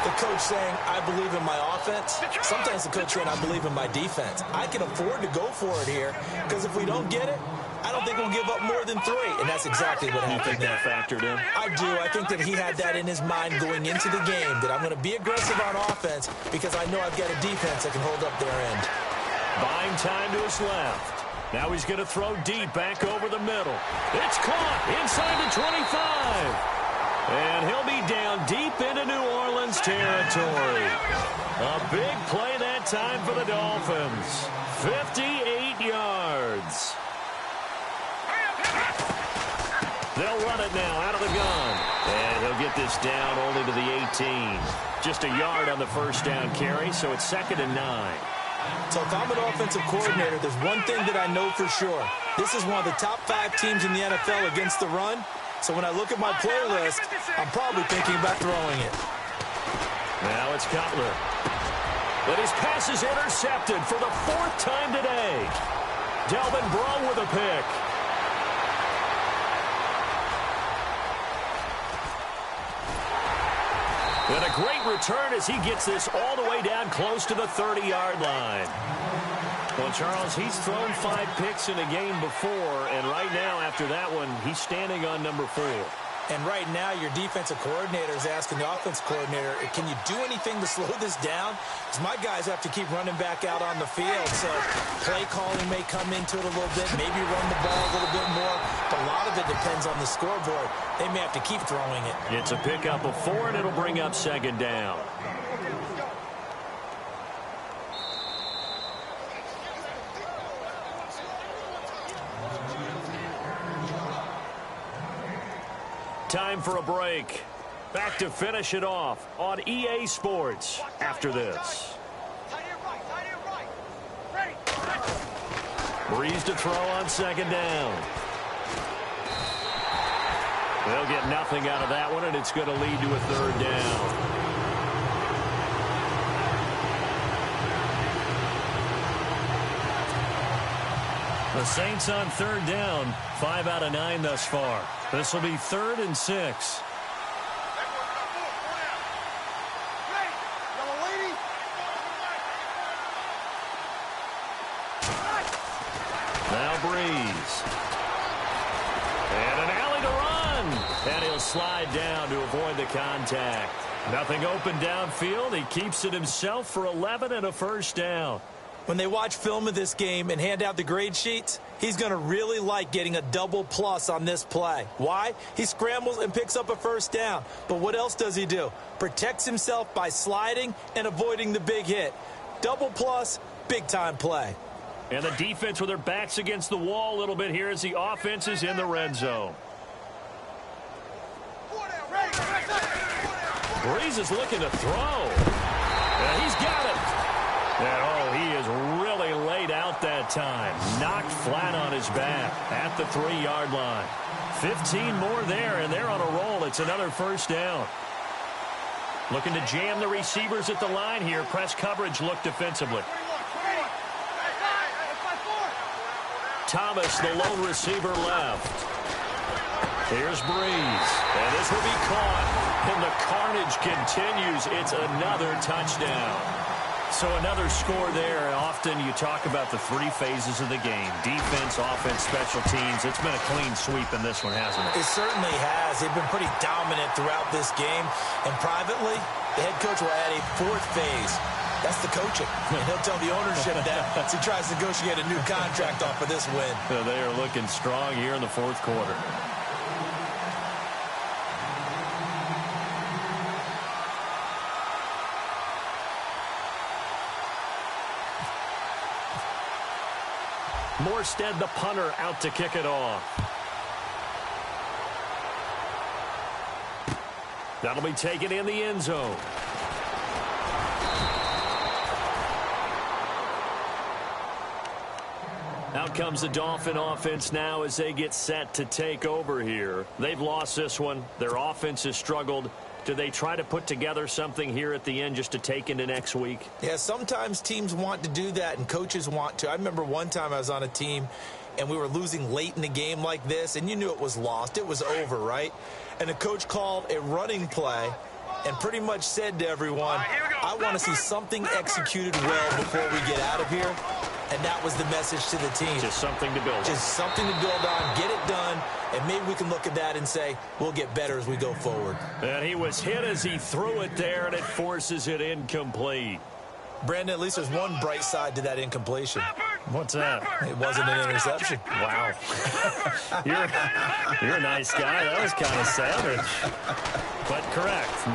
the coach saying, I believe in my offense. Sometimes the coach saying, I believe in my defense. I can afford to go for it here, because if we don't get it, I don't think we'll give up more than 3. And that's exactly what happened. You think that factored in? I do. I think that he had that in his mind going into the game, that I'm going to be aggressive on offense because I know I've got a defense that can hold up their end. Buying time to his left. Now he's going to throw deep back over the middle. It's caught inside the 25. And he'll be down deep into New Orleans territory. A big play that time for the Dolphins. 58 yards. They'll run it now out of the gun. And he'll get this down only to the 18. Just a yard on the first down carry, so it's 2nd and 9. So if I'm an offensive coordinator, there's one thing that I know for sure. This is one of the top 5 teams in the NFL against the run. So when I look at my playlist, I'm probably thinking about throwing it. Now it's Cutler. But his pass is intercepted for the 4th time today. Delvin Breaux with a pick. And a great return as he gets this all the way down close to the 30-yard line. Well, Charles, he's thrown 5 picks in a game before, and right now, after that one, he's standing on number 4. And right now, your defensive coordinator is asking the offensive coordinator, can you do anything to slow this down? Because my guys have to keep running back out on the field. So play calling may come into it a little bit, maybe run the ball a little bit more. But a lot of it depends on the scoreboard. They may have to keep throwing it. It's a pickup of 4, and it'll bring up 2nd down. Time for a break. Back to finish it off on EA Sports after this. Breeze to throw on 2nd down. They'll get nothing out of that one, and it's going to lead to a 3rd down. The Saints on 3rd down, 5 out of 9 thus far. This will be 3rd and 6. Now Breeze. And an alley to run. And he'll slide down to avoid the contact. Nothing open downfield. He keeps it himself for 11 and a 1st down. When they watch film of this game and hand out the grade sheets, he's going to really like getting a double plus on this play. Why? He scrambles and picks up a 1st down. But what else does he do? Protects himself by sliding and avoiding the big hit. Double plus, big-time play. And the defense with their backs against the wall a little bit here as the offense is in the red zone. Breeze is looking to throw. And he's got it. And, oh, he is really laid out that time. Knocked flat on his back at the 3-yard line. 15 more there, and they're on a roll. It's another 1st down. Looking to jam the receivers at the line here. Press coverage look defensively. Thomas, the lone receiver, left. Here's Breeze. And this will be caught. And the carnage continues. It's another touchdown. So another score there. Often you talk about the 3 phases of the game. Defense, offense, special teams. It's been a clean sweep in this one, hasn't it? It certainly has. They've been pretty dominant throughout this game. And privately, the head coach will add a 4th phase. That's the coaching. And he'll tell the ownership that as he tries to negotiate a new contract off of this win. So they are looking strong here in the 4th quarter. Morstead, the punter, out to kick it off. That'll be taken in the end zone. Out comes the Dolphin offense now as they get set to take over here. They've lost this one. Their offense has struggled. Do they try to put together something here at the end just to take into next week? Yeah, sometimes teams want to do that and coaches want to. I remember one time I was on a team and we were losing late in the game like this, and you knew it was lost. It was over, right? And the coach called a running play and pretty much said to everyone, I want to see something executed well before we get out of here. And that was the message to the team. Just something to build on. Just something to build on, get it done, and maybe we can look at that and say, we'll get better as we go forward. And he was hit as he threw it there, and it forces it incomplete. Brandon, at least there's one bright side to that incompletion. What's that? It wasn't an interception. Wow. You're a nice guy. That was kind of savage. But correct.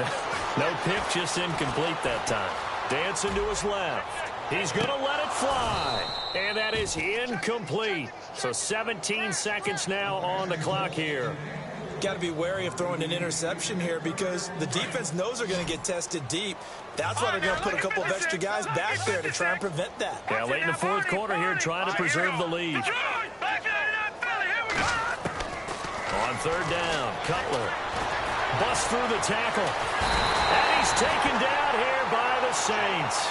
No pick, just incomplete that time. Dancing to his left. He's going to let it fly. And that is incomplete. So 17 seconds now on the clock here. Got to be wary of throwing an interception here because the defense knows they're going to get tested deep. That's why they're going to put a couple of extra guys back there to try and prevent that. Yeah, late in the fourth quarter here, trying to preserve the lead. On third down, Cutler busts through the tackle. And he's taken down here by the Saints.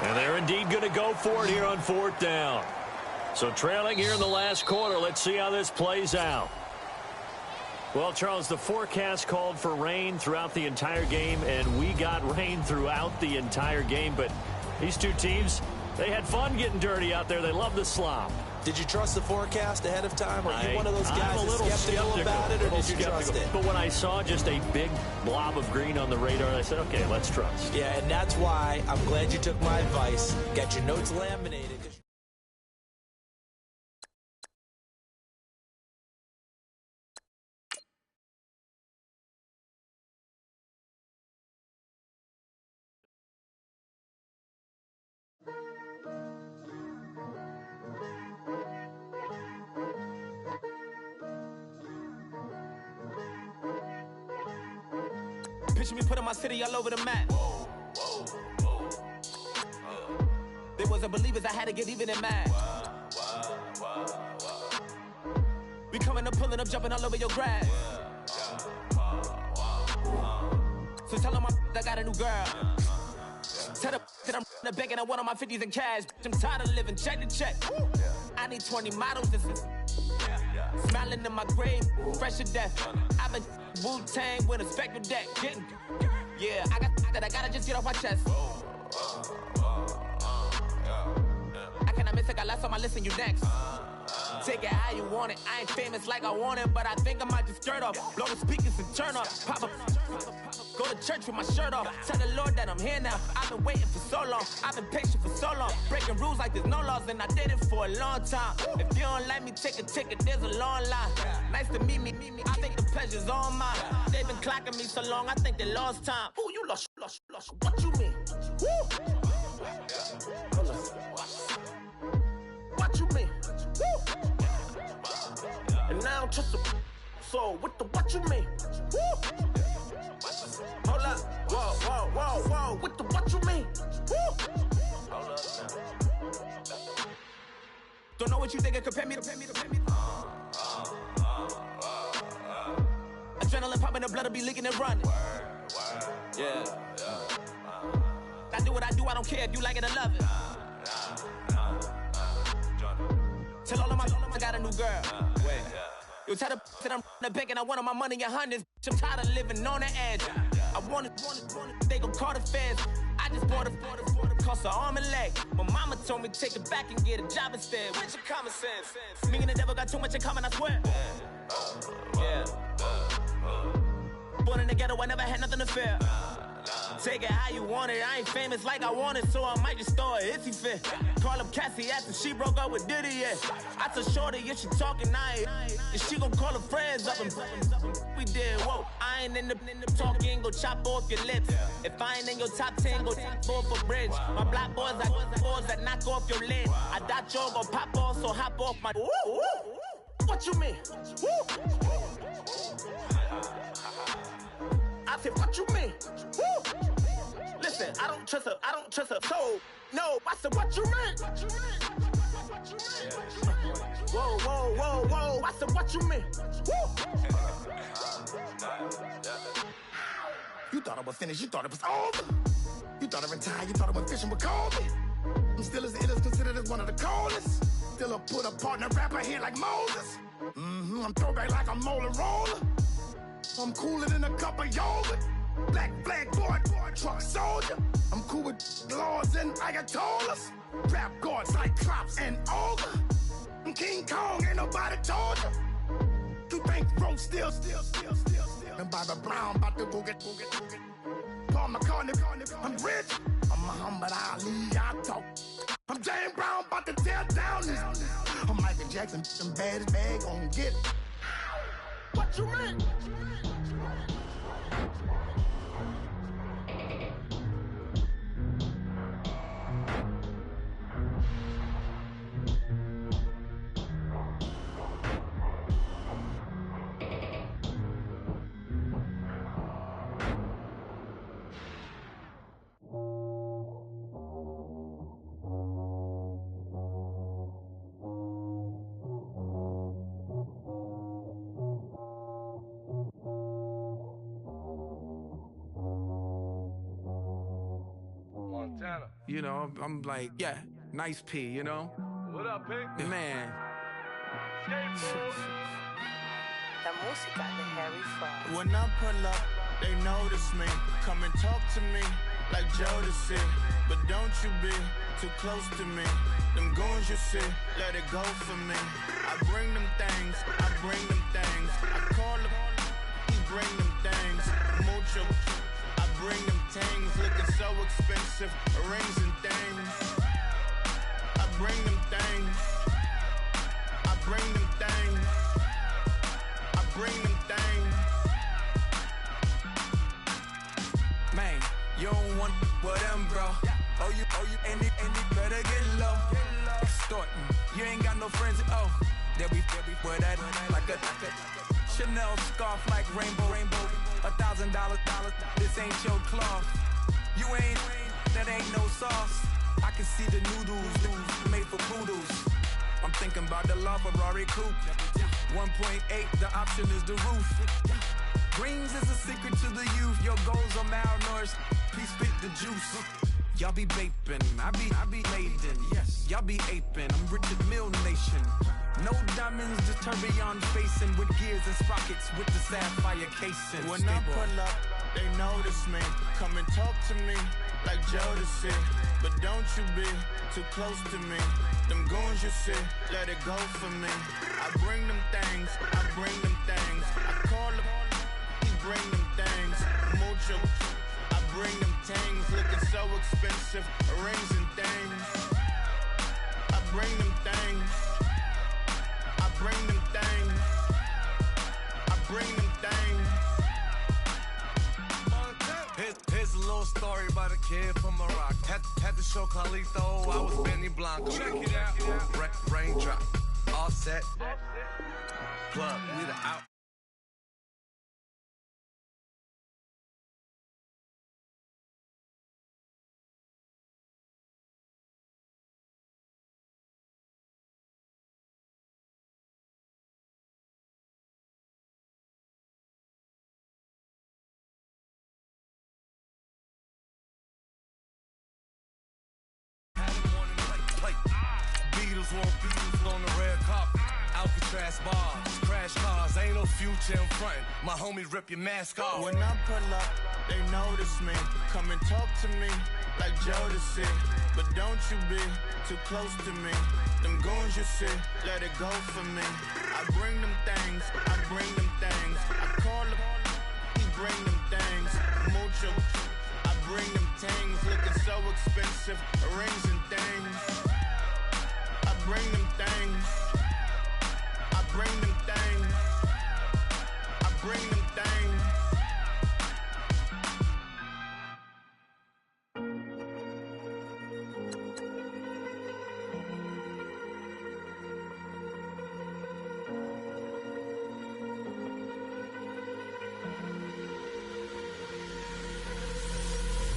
And they're indeed going to go for it here on fourth down. So trailing here in the last quarter. Let's see how this plays out. Well, Charles, the forecast called for rain throughout the entire game, and we got rain throughout the entire game. But these two teams, they had fun getting dirty out there. They love the slop. Did you trust the forecast ahead of time? Are you one of those guys that's skeptical about it, or did you trust it? But when I saw just a big blob of green on the radar, I said, okay, let's trust. Yeah, and that's why I'm glad you took my advice. Got your notes laminated. Picture me putting my city all over the map. They wasn't believers, I had to get even and mad. We coming up, pulling up, jumping all over your grass. So tell them I got a new girl. Tell them that I'm the bank and I want on my 50s in cash. I'm tired of living check to check. I need 20 models. This is smiling in my grave, fresh to death. I've been Wu-Tang with a spectral deck. Yeah, I gotta just get off my chest. I cannot miss it, got last on my list and you next. Take it how you want it. I ain't famous like I want it, but I think I might just skirt off. Blow the speakers and turn off. Pop up. Go to church with my shirt off. Tell the Lord that I'm here now. I've been waiting for so long. I've been patient for so long. Breaking rules like there's no laws, and I did it for a long time. If you don't like me, take a ticket. There's a long line. Nice to meet me. I think the pleasure's all mine. They've been clocking me so long, I think they lost time. Ooh, you lost. What you mean? Woo! What you mean? Woo! And now I don't trust the so what you mean? Woo! Hold up, whoa, what you mean? Woo! Hold up now. Don't know what you think it compare me to. Adrenaline popping, the blood'll be leaking and running. Yeah. I do what I do, I don't care if you like it or love it. Tell all of my I got a new girl. Wait. You tell the that I'm the bank and I want all my money in hundreds. I'm tired of living on the edge. I want it, they gon' call the feds. I just bought a cost an arm and leg. My mama told me take it back and get a job instead. Where's your common sense? Me and the devil got too much in common, I swear. Yeah. Born in the ghetto, I never had nothing to fear. Take it how you want it. I ain't famous like I want it, so I might just throw a iffy fit. Call up Cassie after she broke up with Diddy, yeah. I told Shorty if she talking, and she gon' call her friends up and we did, whoa. I ain't in the talking, go chop off your lips. If I ain't in your top 10, go top off a bridge. My black boys, I got boys that knock off your lid. I doubt y'all gon' pop off, so hop off my. What you mean? I said, what you mean? Woo! Listen, I trust her soul. No, I said, what you mean? Whoa, whoa, whoa, whoa. I said, what you mean? Woo! You thought I was finished, you thought it was over. You thought I retired, you thought I went fishing with Kobe. I'm still as ill as considered as one of the coldest. Still a put a partner rapper here like Moses. I'm throwback like a molar roller. I'm cooler than a cup of yogurt. Black flag boy, truck soldier. I'm cool with laws and ayatollahs. Rap gods like Klops and Olga. I'm King Kong, ain't nobody told you. You think Rome still. And Bobby Brown about to go get. Paul McCartney, I'm rich. I'm Muhammad Ali, I talk. I'm James Brown, about to tear down this. I'm Michael Jackson, them bad as bag gon' get. What you mean? You know, I'm like, yeah, nice P, you know? What up, Pink? Man. La música de Harry Fraud. When I pull up, they notice me. Come and talk to me like Jodeci. But don't you be too close to me. Them goons you see, let it go for me. I bring them things, I bring them things. I call them, he bring them things. Mucho, I bring them things. Looking so expensive, rings and things. I bring them things. I bring them things. I bring them things. Man, you don't want with them, bro. Oh, you, and it better get low. Extorting, you ain't got no friends. Oh, they'll be with that like a Chanel scarf like rainbow. $1,000, this ain't your cloth. You ain't, that ain't no sauce. I can see the noodles made for poodles. I'm thinking about the LaFerrari coupe. 1.8, the option is the roof. Greens is a secret to the youth. Your goals are malnourished. Please spit the juice. Y'all be vaping, I be laden. Yes, y'all be aping. I'm Richard Mill Nation. No diamonds, just tourbillon facing with gears and sprockets with the sapphire casing. When I pull up, they notice me. Come and talk to me like Jodeci. But don't you be too close to me. Them goons you see, let it go for me. I bring them things, I bring them things. I call them, he bring them things. Mucho, I bring them things. Looking so expensive, rings and things. I bring them things. I bring them things. I bring them things. Here's a little story about a kid from Morocco. Had to show Carlito I was Benny Blanco. Check it out. Raindrop, all set. Plug, we the out. Beatles want Beatles on the red carpet. Alcatraz bars, crash cars, ain't no future in front. My homies rip your mask off. When I pull up, they notice me. Come and talk to me like Jodeci. But don't you be too close to me. Them goons you see, let it go for me. I bring them things, I bring them things. I call them, he bring them things. Mucho, I bring them things. Looking so expensive, rings and things. I bring them things. I bring them things. I bring them things.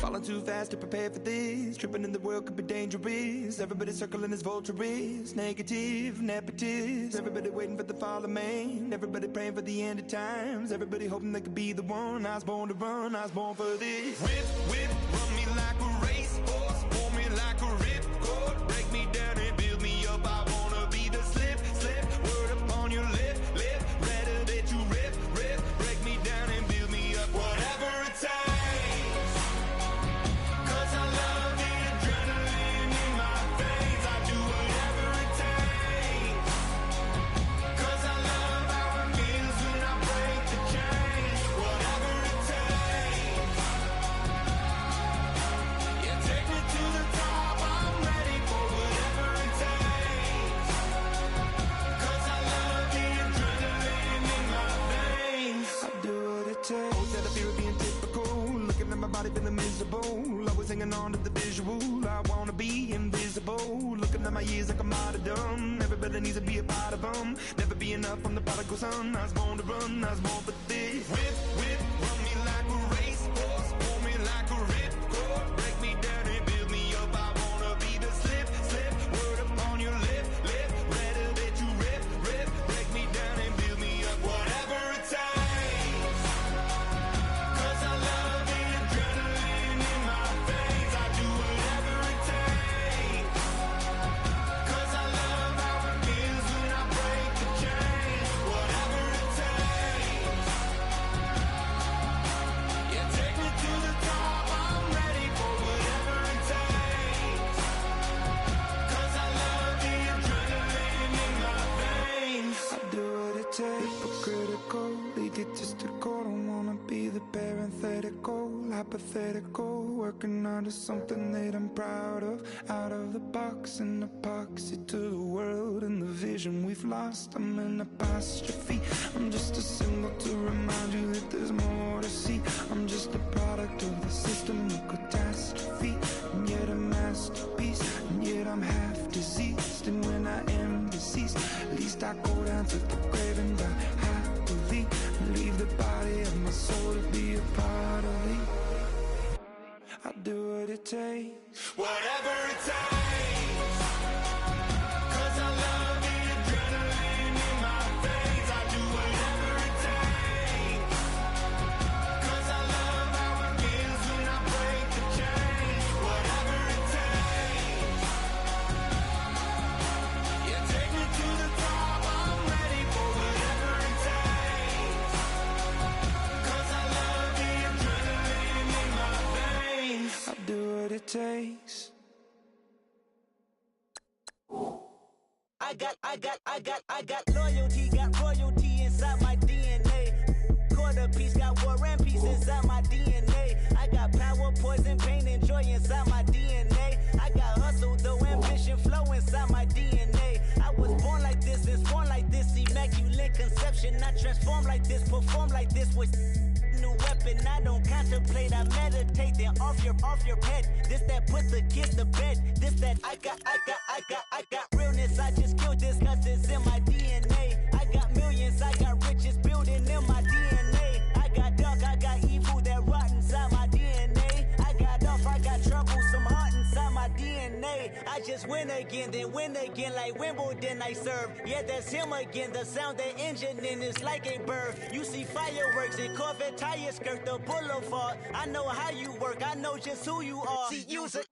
Falling too fast to prepare for this. Tripping in the world could be dangerous. Everybody circling as vultures. Negative, nepotist. Everybody waiting for the fall of man. Everybody praying for the end of times. Everybody hoping they could be the one. I was born to run, I was born for this. Whip, whip, run me like a racehorse. Pull me like a ripcord. Break me down and build me up. I wanna be the slip, slip. Word upon your lip, lip. Rather that you rip, rip. Break me down and build me up. Whatever it takes. Feeling miserable, always hanging on to the visual. I wanna be invisible, looking at my years like a martyrdom. Everybody needs to be a part of them. Never be enough from the prodigal son. I was born to run, I was born for this. Whip, whip, run me like a racehorse. Pull me like a ripcord. Break me down and build me up. I wanna be the slip, slip. Word upon your lip, lip. Rather that you rip, rip. Break me down and build me up. Whatever it takes. Hypothetical, working out of something that I'm proud of. Out of the box, an epoxy to the world and the vision we've lost. I'm an apostrophe. I'm just a symbol to remind you that there's more to see. I'm just a product of the system of catastrophe, and yet a masterpiece, and yet I'm half diseased. And when I am deceased, at least I go down to the grave and die happily, and leave the body of my soul to be a part of me. I'll do what it takes, whatever it takes. Cause I love the adrenaline in my veins. I do whatever it takes. Cause I love how it feels when I break the chains. Whatever it takes. Yeah, take me to the top. I'm ready for whatever it takes. Cause I love the adrenaline in my veins. I'll do what it takes. I got loyalty, got royalty inside my DNA. Quarter piece, got war and peace inside my DNA. I got power, poison, pain, and joy inside my DNA. I got hustle, though, ambition, flow inside my DNA. I was born like this, and born like this, immaculate conception. I transform like this, perform like this with new weapon. I don't contemplate, I meditate. Then off your head. This that put the kids to bed. This that I got realness. I just killed this cause it's in my DNA. I got millions, I got riches building in my DNA. I got dark, I got evil that rot inside my DNA. I got off, I got trouble, some heart inside my DNA. I just win again, then win again like Wimbledon I serve. Yeah, that's him again, the sound the engine in is like a bird. You see fireworks and Corvette tires skirt the boulevard. I know how you work, I know just who you are. See, use a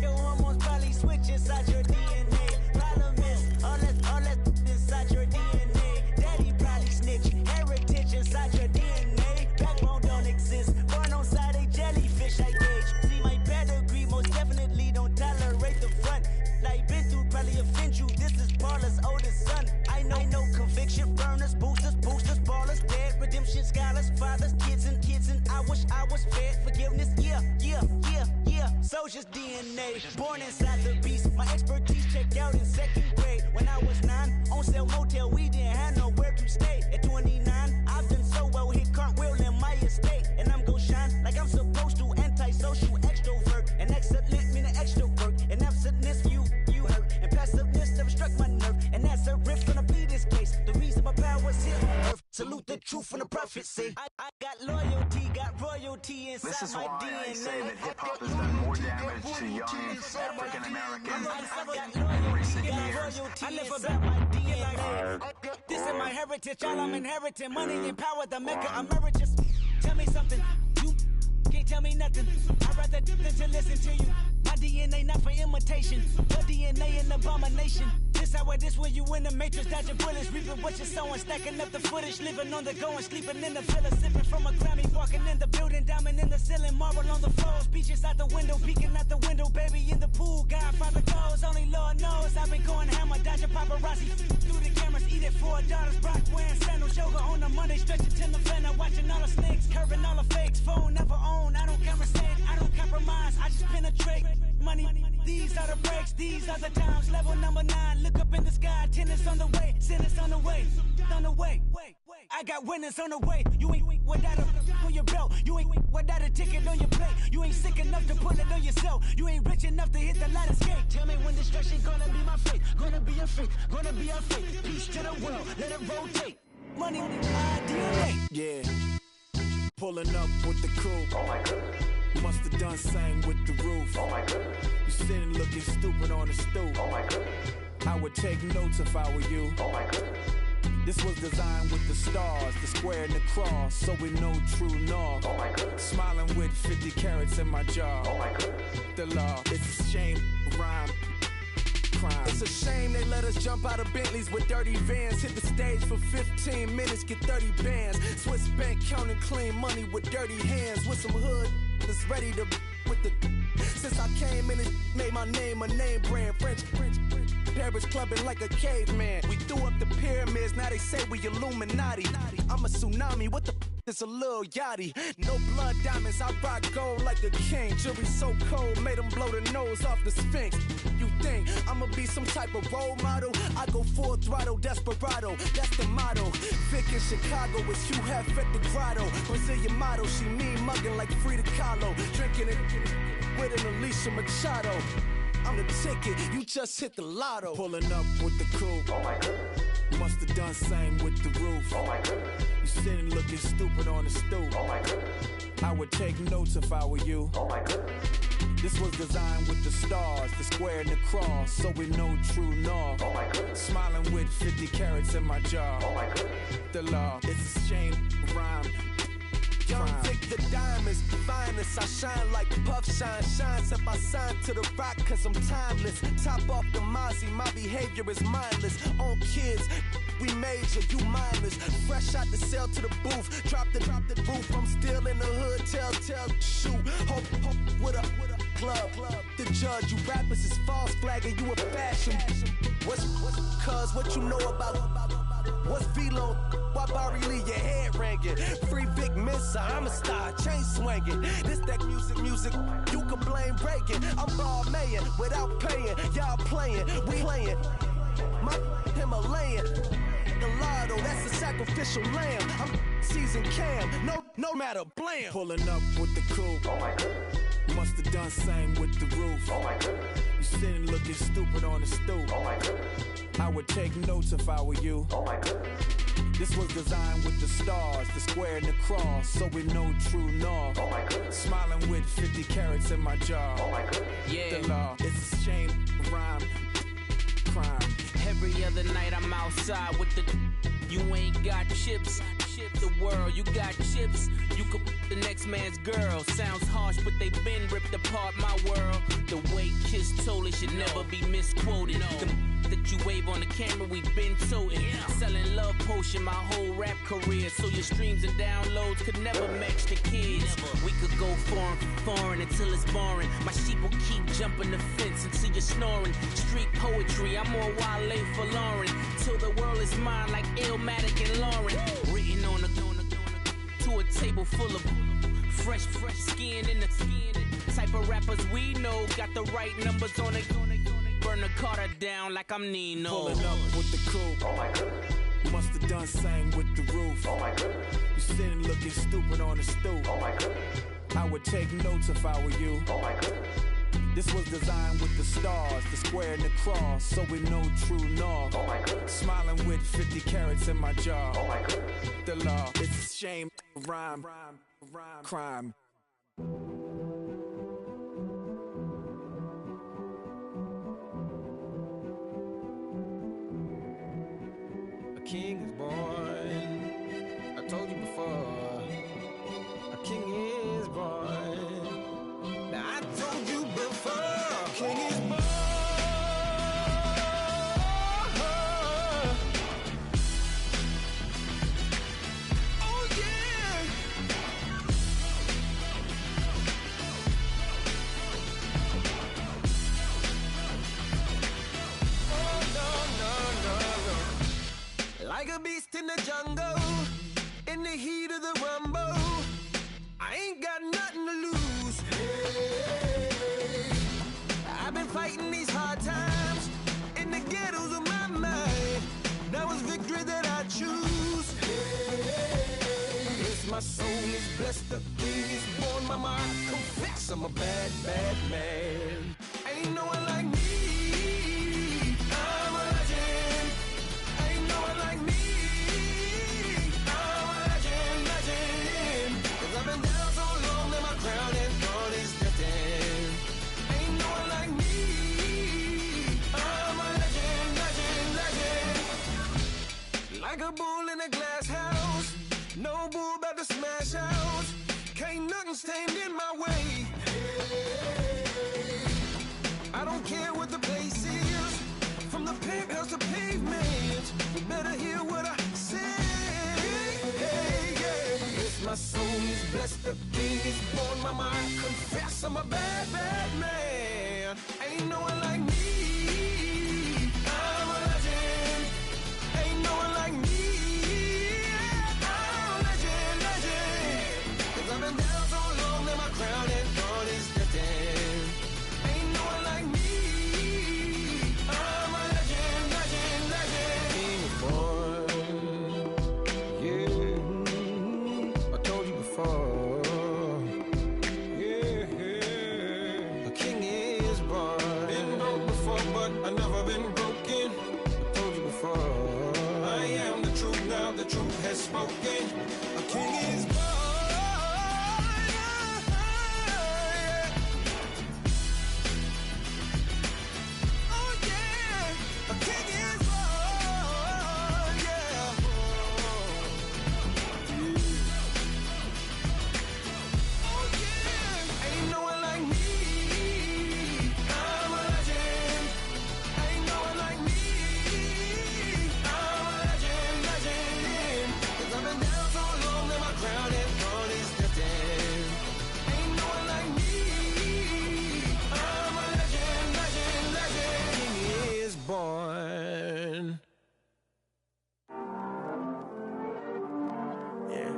your hormones probably switch inside your DNA. Problem is, all that inside your DNA. Daddy probably snitch, heritage inside your DNA. Backbone don't exist, born on side a jellyfish I gauge. See my pedigree, most definitely don't tolerate the front. Like been through probably offend you, this is Paula's oldest son. I know conviction, burners, boosters, ballers, dead, redemption, scholars, fathers, kids and I wish I was fed. Forgiveness, yeah. Soldier's DNA, born inside the beast. My expertise checked out in second grade. When I was 9, on sale motel, we didn't have nowhere to stay. At 29, I've done so well, hit cartwheel in my estate. And I'm gon' shine like I'm supposed to, antisocial extrovert. And excellent meaning extra work. And absentness, you hurt. And passiveness never struck my nerve. And that's a riff gonna be this case. The reason my power's here on earth. Salute the truth from the prophet. outfit say I got loyalty, got royalty inside This is my why DNA. I say that hip-hop has done more damage to young African Americans in recent years. I live about my DNA. This is my heritage, all I'm inheriting. Money and power, the maker emeritus. Tell me something, you can't tell me nothing. I'd rather than to listen to you. My DNA not for imitation. Your DNA an abomination. This how it is when you in the matrix, dodging bullets, reaping what you're sowing, stacking up the footage, living on the go and sleeping in the villa, sipping from a Grammy, walking in the building, diamond in the ceiling, marble on the floors, beaches out the window, peeking out the window, baby in the pool, Godfather goes, only Lord knows. I've been going hammer, dodging paparazzi through the cameras, eat it for $4, Brock wearing sandals, yoga on a Monday, stretching to November, watching all the snakes, curving all the fakes, phone never own, I don't conversate, I don't compromise, I just penetrate. Money, these are the breaks, these are the times. Level number 9, look up in the sky. Tennis on the way, sinners on the way, on the way. I got winners on the way. You ain't without a on your belt. You ain't without a ticket on your plate. You ain't sick enough to pull it on yourself. You ain't rich enough to hit the ladder skate. Tell me when destruction gonna be my fate. Gonna be a fate, gonna be a fate. Peace to the world, let it rotate. Money, DNA. Yeah, pulling up with the crew. Oh my goodness. Must have done same with the roof. Oh my goodness. You sitting looking stupid on the stoop. Oh my goodness. I would take notes if I were you. Oh my goodness. This was designed with the stars, the square and the cross, so we know true north. Oh my goodness. Smiling with 50 carats in my jaw. Oh my goodness. The law, it's a shame, rhyme. Crime. It's a shame they let us jump out of Bentleys with dirty vans. Hit the stage for 15 minutes, get 30 bands. Swiss bank counting clean money with dirty hands. With some hood that's ready to with the. Since I came in, it made my name a name brand. French. Paris clubbing like a caveman. We threw up the pyramids, now they say we Illuminati. I'm a tsunami, what the is a little yachty. No blood diamonds, I rock gold like a king. Jewelry so cold, made them blow the nose off the Sphinx. You think I'ma be some type of role model? I go full throttle, desperado, that's the motto. Vic in Chicago is Hugh Hef at the grotto. Brazilian model, she mean mugging like Frida Kahlo. Drinking it with an Alicia Machado. I'm the ticket, you just hit the lotto. Pulling up with the crew. Oh my goodness. Must have done same with the roof. Oh my goodness. You sitting looking stupid on the stoop. Oh my goodness. I would take notes if I were you. Oh my goodness. This was designed with the stars, the square and the cross, so we know true north. Oh my goodness. Smiling with 50 carats in my jaw. Oh my goodness. The law, it's a shame, rhyme. Young Vic the diamonds, finest. I shine like Puff Shine. Shines if I sign to the rock, cause I'm timeless. Top off the Mozzie, my behavior is mindless. On kids, we major, you mindless. Fresh out the cell to the booth. Drop the booth. I'm still in the hood, tell, shoot. Hope with a club. The judge, you rappers is false flagging, you a fashion. What's cuz, what you know about? What's Velo? Why Barry Lee, your head ringing? Free Vic Mensa, I'm a star, chain swinging. This that music, you can blame Reagan. I'm ball mayin' without paying. Y'all playing, we playing. My Himalayan. The lotto, that's a sacrificial lamb. I'm season cam, no matter, blam. Pulling up with the crew. Oh my goodness. Must have done same with the roof. Oh my goodness. You sitting looking stupid on the stoop. Oh my goodness. I would take notes if I were you. Oh my goodness. This was designed with the stars, the square and the cross, so we know true north. Oh my goodness. Smiling with 50 carats in my jaw. Oh my goodness. Yeah. The law, it's a shame, rhyme, crime. Every other night I'm outside with the. You ain't got chips. The world, you got chips. You could the next man's girl. Sounds harsh, but they been ripped apart my world. The way Kiss told it should never be misquoted. The that you wave on the camera, we been toting. Selling love potion my whole rap career. So your streams and downloads could never match the kids. We could go foreign until it's boring. My sheep will keep jumping the fence until you're snoring. Street poetry, I'm more Wale for Lauren. Till the world is mine like Illmatic and Lauren. Written on to a table full of fresh skin in the type of rappers we know. Got the right numbers on it. Burn the Carter down like I'm Nino. Pulling up with the crew. Oh my goodness. Must have done same with the roof. Oh my goodness. You sitting looking stupid on the stoop. Oh my goodness. I would take notes if I were you. Oh my goodness. This was designed with the stars, the square and the cross, so we know true north. Oh my goodness. Smiling with 50 carats in my jaw. Oh my goodness. The law, it's a shame, rhyme, crime. A king is born. I told you before. A king is born. Now I told you before. A king is born. Oh yeah. Oh no. Like a beast in the jungle, in the heat of the rumble, I ain't got nothing to lose. I've been fighting these hard times in the ghettos of my mind. Now it's victory that I choose. Yes, my soul is blessed, the king is born. Mama, I confess I'm a bad, bad man. Ain't no one like me. I'm a legend. Ain't no one like me. I'm a legend, legend. 'Cause I've been down so long that my crown and throne is destined. Ain't no one like me. I'm a legend, legend, legend. Like a bull in a glass house. No bull about to smash out. Can't nothing stand in my way. I don't care what the place is, from the penthouse to pavement. You better hear what I say. Hey, yeah. Yes, my soul is blessed, the king is born. Mama, I confess I'm a bad, bad man. Ain't no one like me. I'm a legend. Ain't no one like me. I'm a legend, legend. 'Cause I've been down so long that my crown and throne is destined. Ain't no one like me. I'm a legend, legend, legend. King is born. Yeah, I told you before. Yeah, a king is born. Been broke before, but I never been broken. I told you before. I am the truth now, the truth has spoken. A king is born. Oh yeah, a king is born. Yeah. Oh yeah, ain't no one like me. I'm a legend. Ain't no one like me. I'm a legend, legend. 'Cause I've been down so long that my crown and throne is destined. Ain't no one like me. I'm a legend, legend, legend. King is born. Yeah.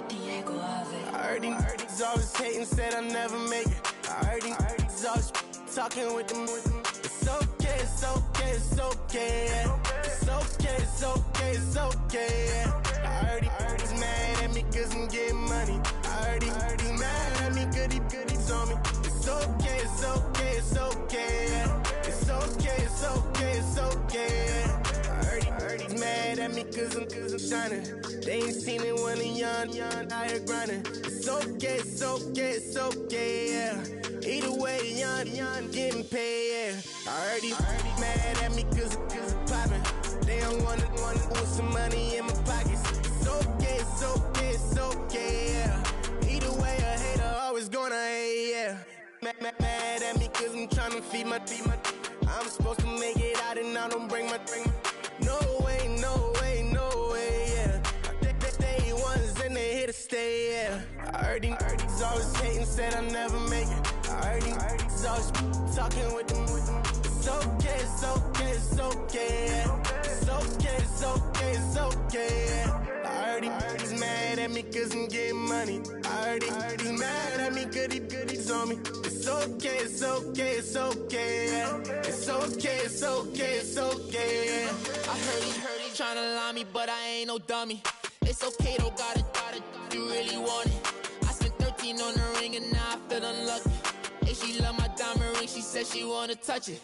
Diego Ave. I heard these always hating, said I'll never make it. I heard these always talking with them. It's okay, it's okay, it's okay. It's okay, it's okay, it's okay. I heard he's mad at me 'cause I'm getting money. I heard he's mad at me 'cause he's on me. It's okay, it's okay, it's okay. It's okay, it's okay, it's okay. I heard he's mad at me 'cause I'm shining. They ain't seen it when I'm young, out here grinding. It's okay, it's okay, it's okay, yeah. Either way, young, getting paid, yeah. I heard he's mad at me 'cause I'm popping. They don't wanna put some money in my pockets. It's okay, it's okay, it's okay, yeah. Either way, a hater always gonna hate, yeah. Mad at me 'cause I'm tryna feed my I'm supposed to make it out and I don't bring my No way, no way, no way, yeah. They ones and they here to stay, yeah. I heard he's always hating, said I'll never make it. I heard he's always talking with them. It's okay, it's okay, it's okay, yeah. It's okay, it's okay, it's okay, yeah. I heard he's mad at me 'cause I'm getting money. I heard he's mad at me 'cause he's on me. It's okay, it's okay, it's okay, yeah. It's okay, it's okay, it's okay, yeah. I heard he tryna lie me, but I ain't no dummy. It's it's okay, though, got it, you really want it. I spent 13 on the ring and now I feel unlucky. Hey, she love my diamond ring, she said she wanna touch it.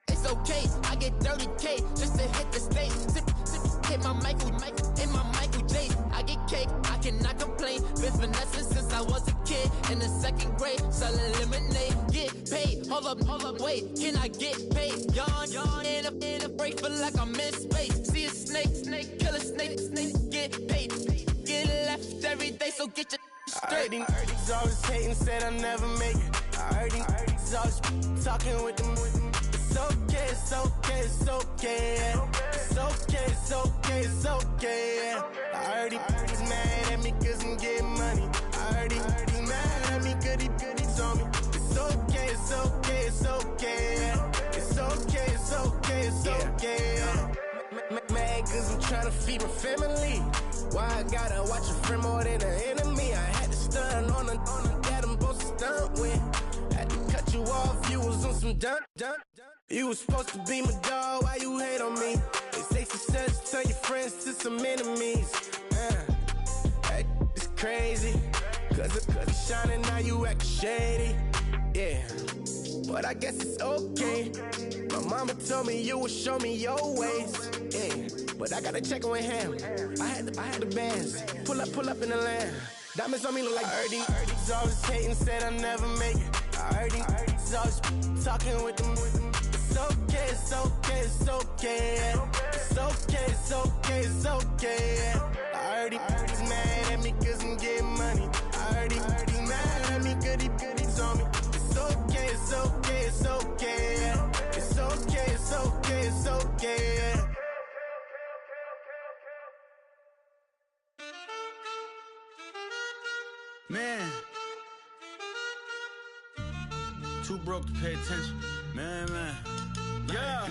It's okay, I get 30K just to hit the stage. Sip, hit my Michael, in my Michael J. I get cake, I cannot complain. Been finessing since I was a kid in the 2nd grade. Selling lemonade, get paid. Hold up, wait, can I get paid? Yawn, in a break, feel like I'm in space. See a snake, kill a snake, get paid. Get left every day, so get your straight. I heard these always hating, said I never make it. I heard these always talking with them. It's okay, it's okay, it's okay. It's okay, it's okay, it's okay. I heard he's mad at me cause I'm getting money. I heard he's mad at me cause he's on me. It's okay, it's okay, it's okay. It's okay, it's okay, it's okay. Mad cause I'm trying to feed my family. Why I gotta watch a friend more than an enemy? I had to stun on the that I'm supposed to stunt with. Had to cut you off, you was on some dun. You was supposed to be my dog, why you hate on me? They say success turn your friends to some enemies. Hey, it's crazy, cause it's shining, now you act shady. Yeah, but I guess it's okay. My mama told me you would show me your ways. Yeah, but I gotta check on him. I had the bands. Pull up in the land. Diamonds on me look like Ernie. He's always hating, said I never make it. I heard he's always talking with them. It's okay, it's okay, it's okay. It's okay, it's okay, it's okay. I heard he's mad at me cause I'm getting money. I heard he's mad at me cause he's on me. It's okay, it's okay, it's okay. It's okay, it's okay, it's okay. Man, too broke to pay attention. Man. Yeah.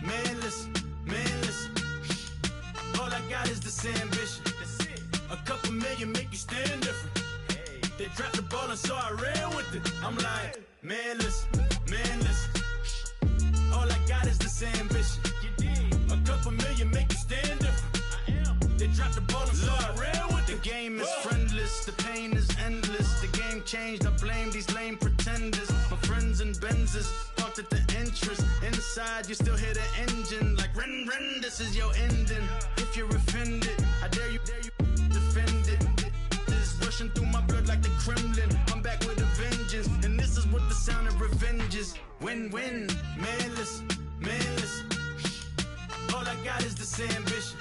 Man, listen. All I got is this ambition. A couple million make you stand different. They dropped the ball and so I ran with it. I'm like, man, listen. All I got is this ambition. A couple million make you stand different. They dropped the ball and so I ran with it. The game is friendless, the pain is endless. The game changed, I blame these lame pretenders. My friends and Benzes parked at the entrance. Inside, you still hear the engine. Like, ren, this is your ending. If you're offended, I dare you defend it. This is rushing through my blood like the Kremlin. I'm back with a vengeance, and this is what the sound of revenge is. Win-win, man, listen. All I got is this ambition.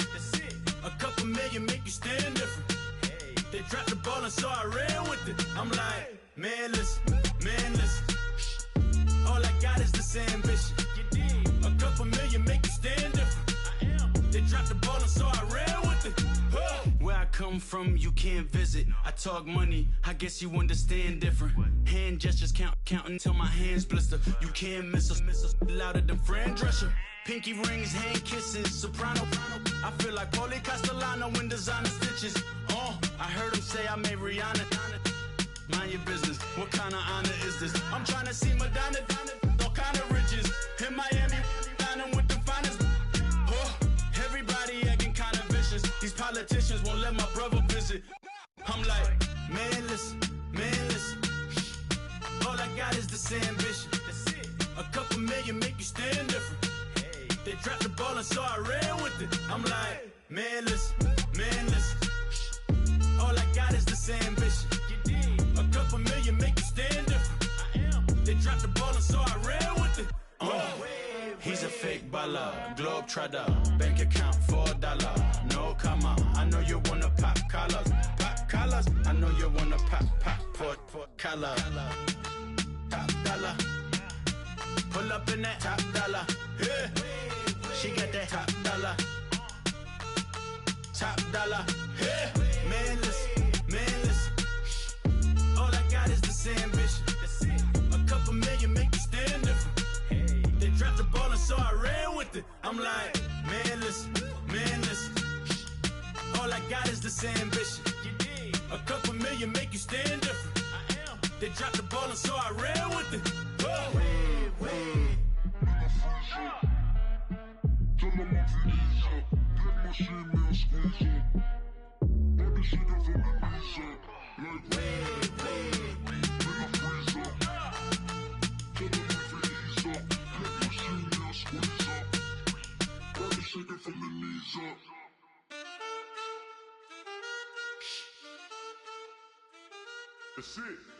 A couple million make you stand different. They dropped the ball and so I ran with it. I'm like, man, listen. All I got is this ambition. A couple million make you stand different. They dropped the ball and so I ran with it. Where I come from, you can't visit. I talk money, I guess you understand different. Hand gestures counting till my hands blister. You can't miss us louder than Fran Drescher. Pinky rings, hand kisses, soprano. I feel like Paulie Castellano in designer stitches. I heard him say I made Rihanna. Mind your business, what kind of honor is this? I'm trying to see Madonna, all kind of riches. In Miami, dining with the finest. Everybody acting kind of vicious. These politicians won't let my brother visit. I'm like, man, listen. All I got is this ambition. A couple million make you stand different. They dropped the ball and so I ran with it. I'm like, man, listen. All I got is this ambition. A couple million make you stand different. They dropped the ball and so I ran with it. He's a fake baller, globe trotter, bank account $4. No comma, I know you wanna pop collars. I know you wanna pop collar. Top dollar, pull up in that top dollar. Yeah. She got that top dollar. Yeah. Man, listen. All I got is this ambition. A couple million make you stand different. They dropped the ball and so I ran with it. I'm like, man, listen. All I got is this ambition. A couple million make you stand different. They dropped the ball and so I ran with it. That's it.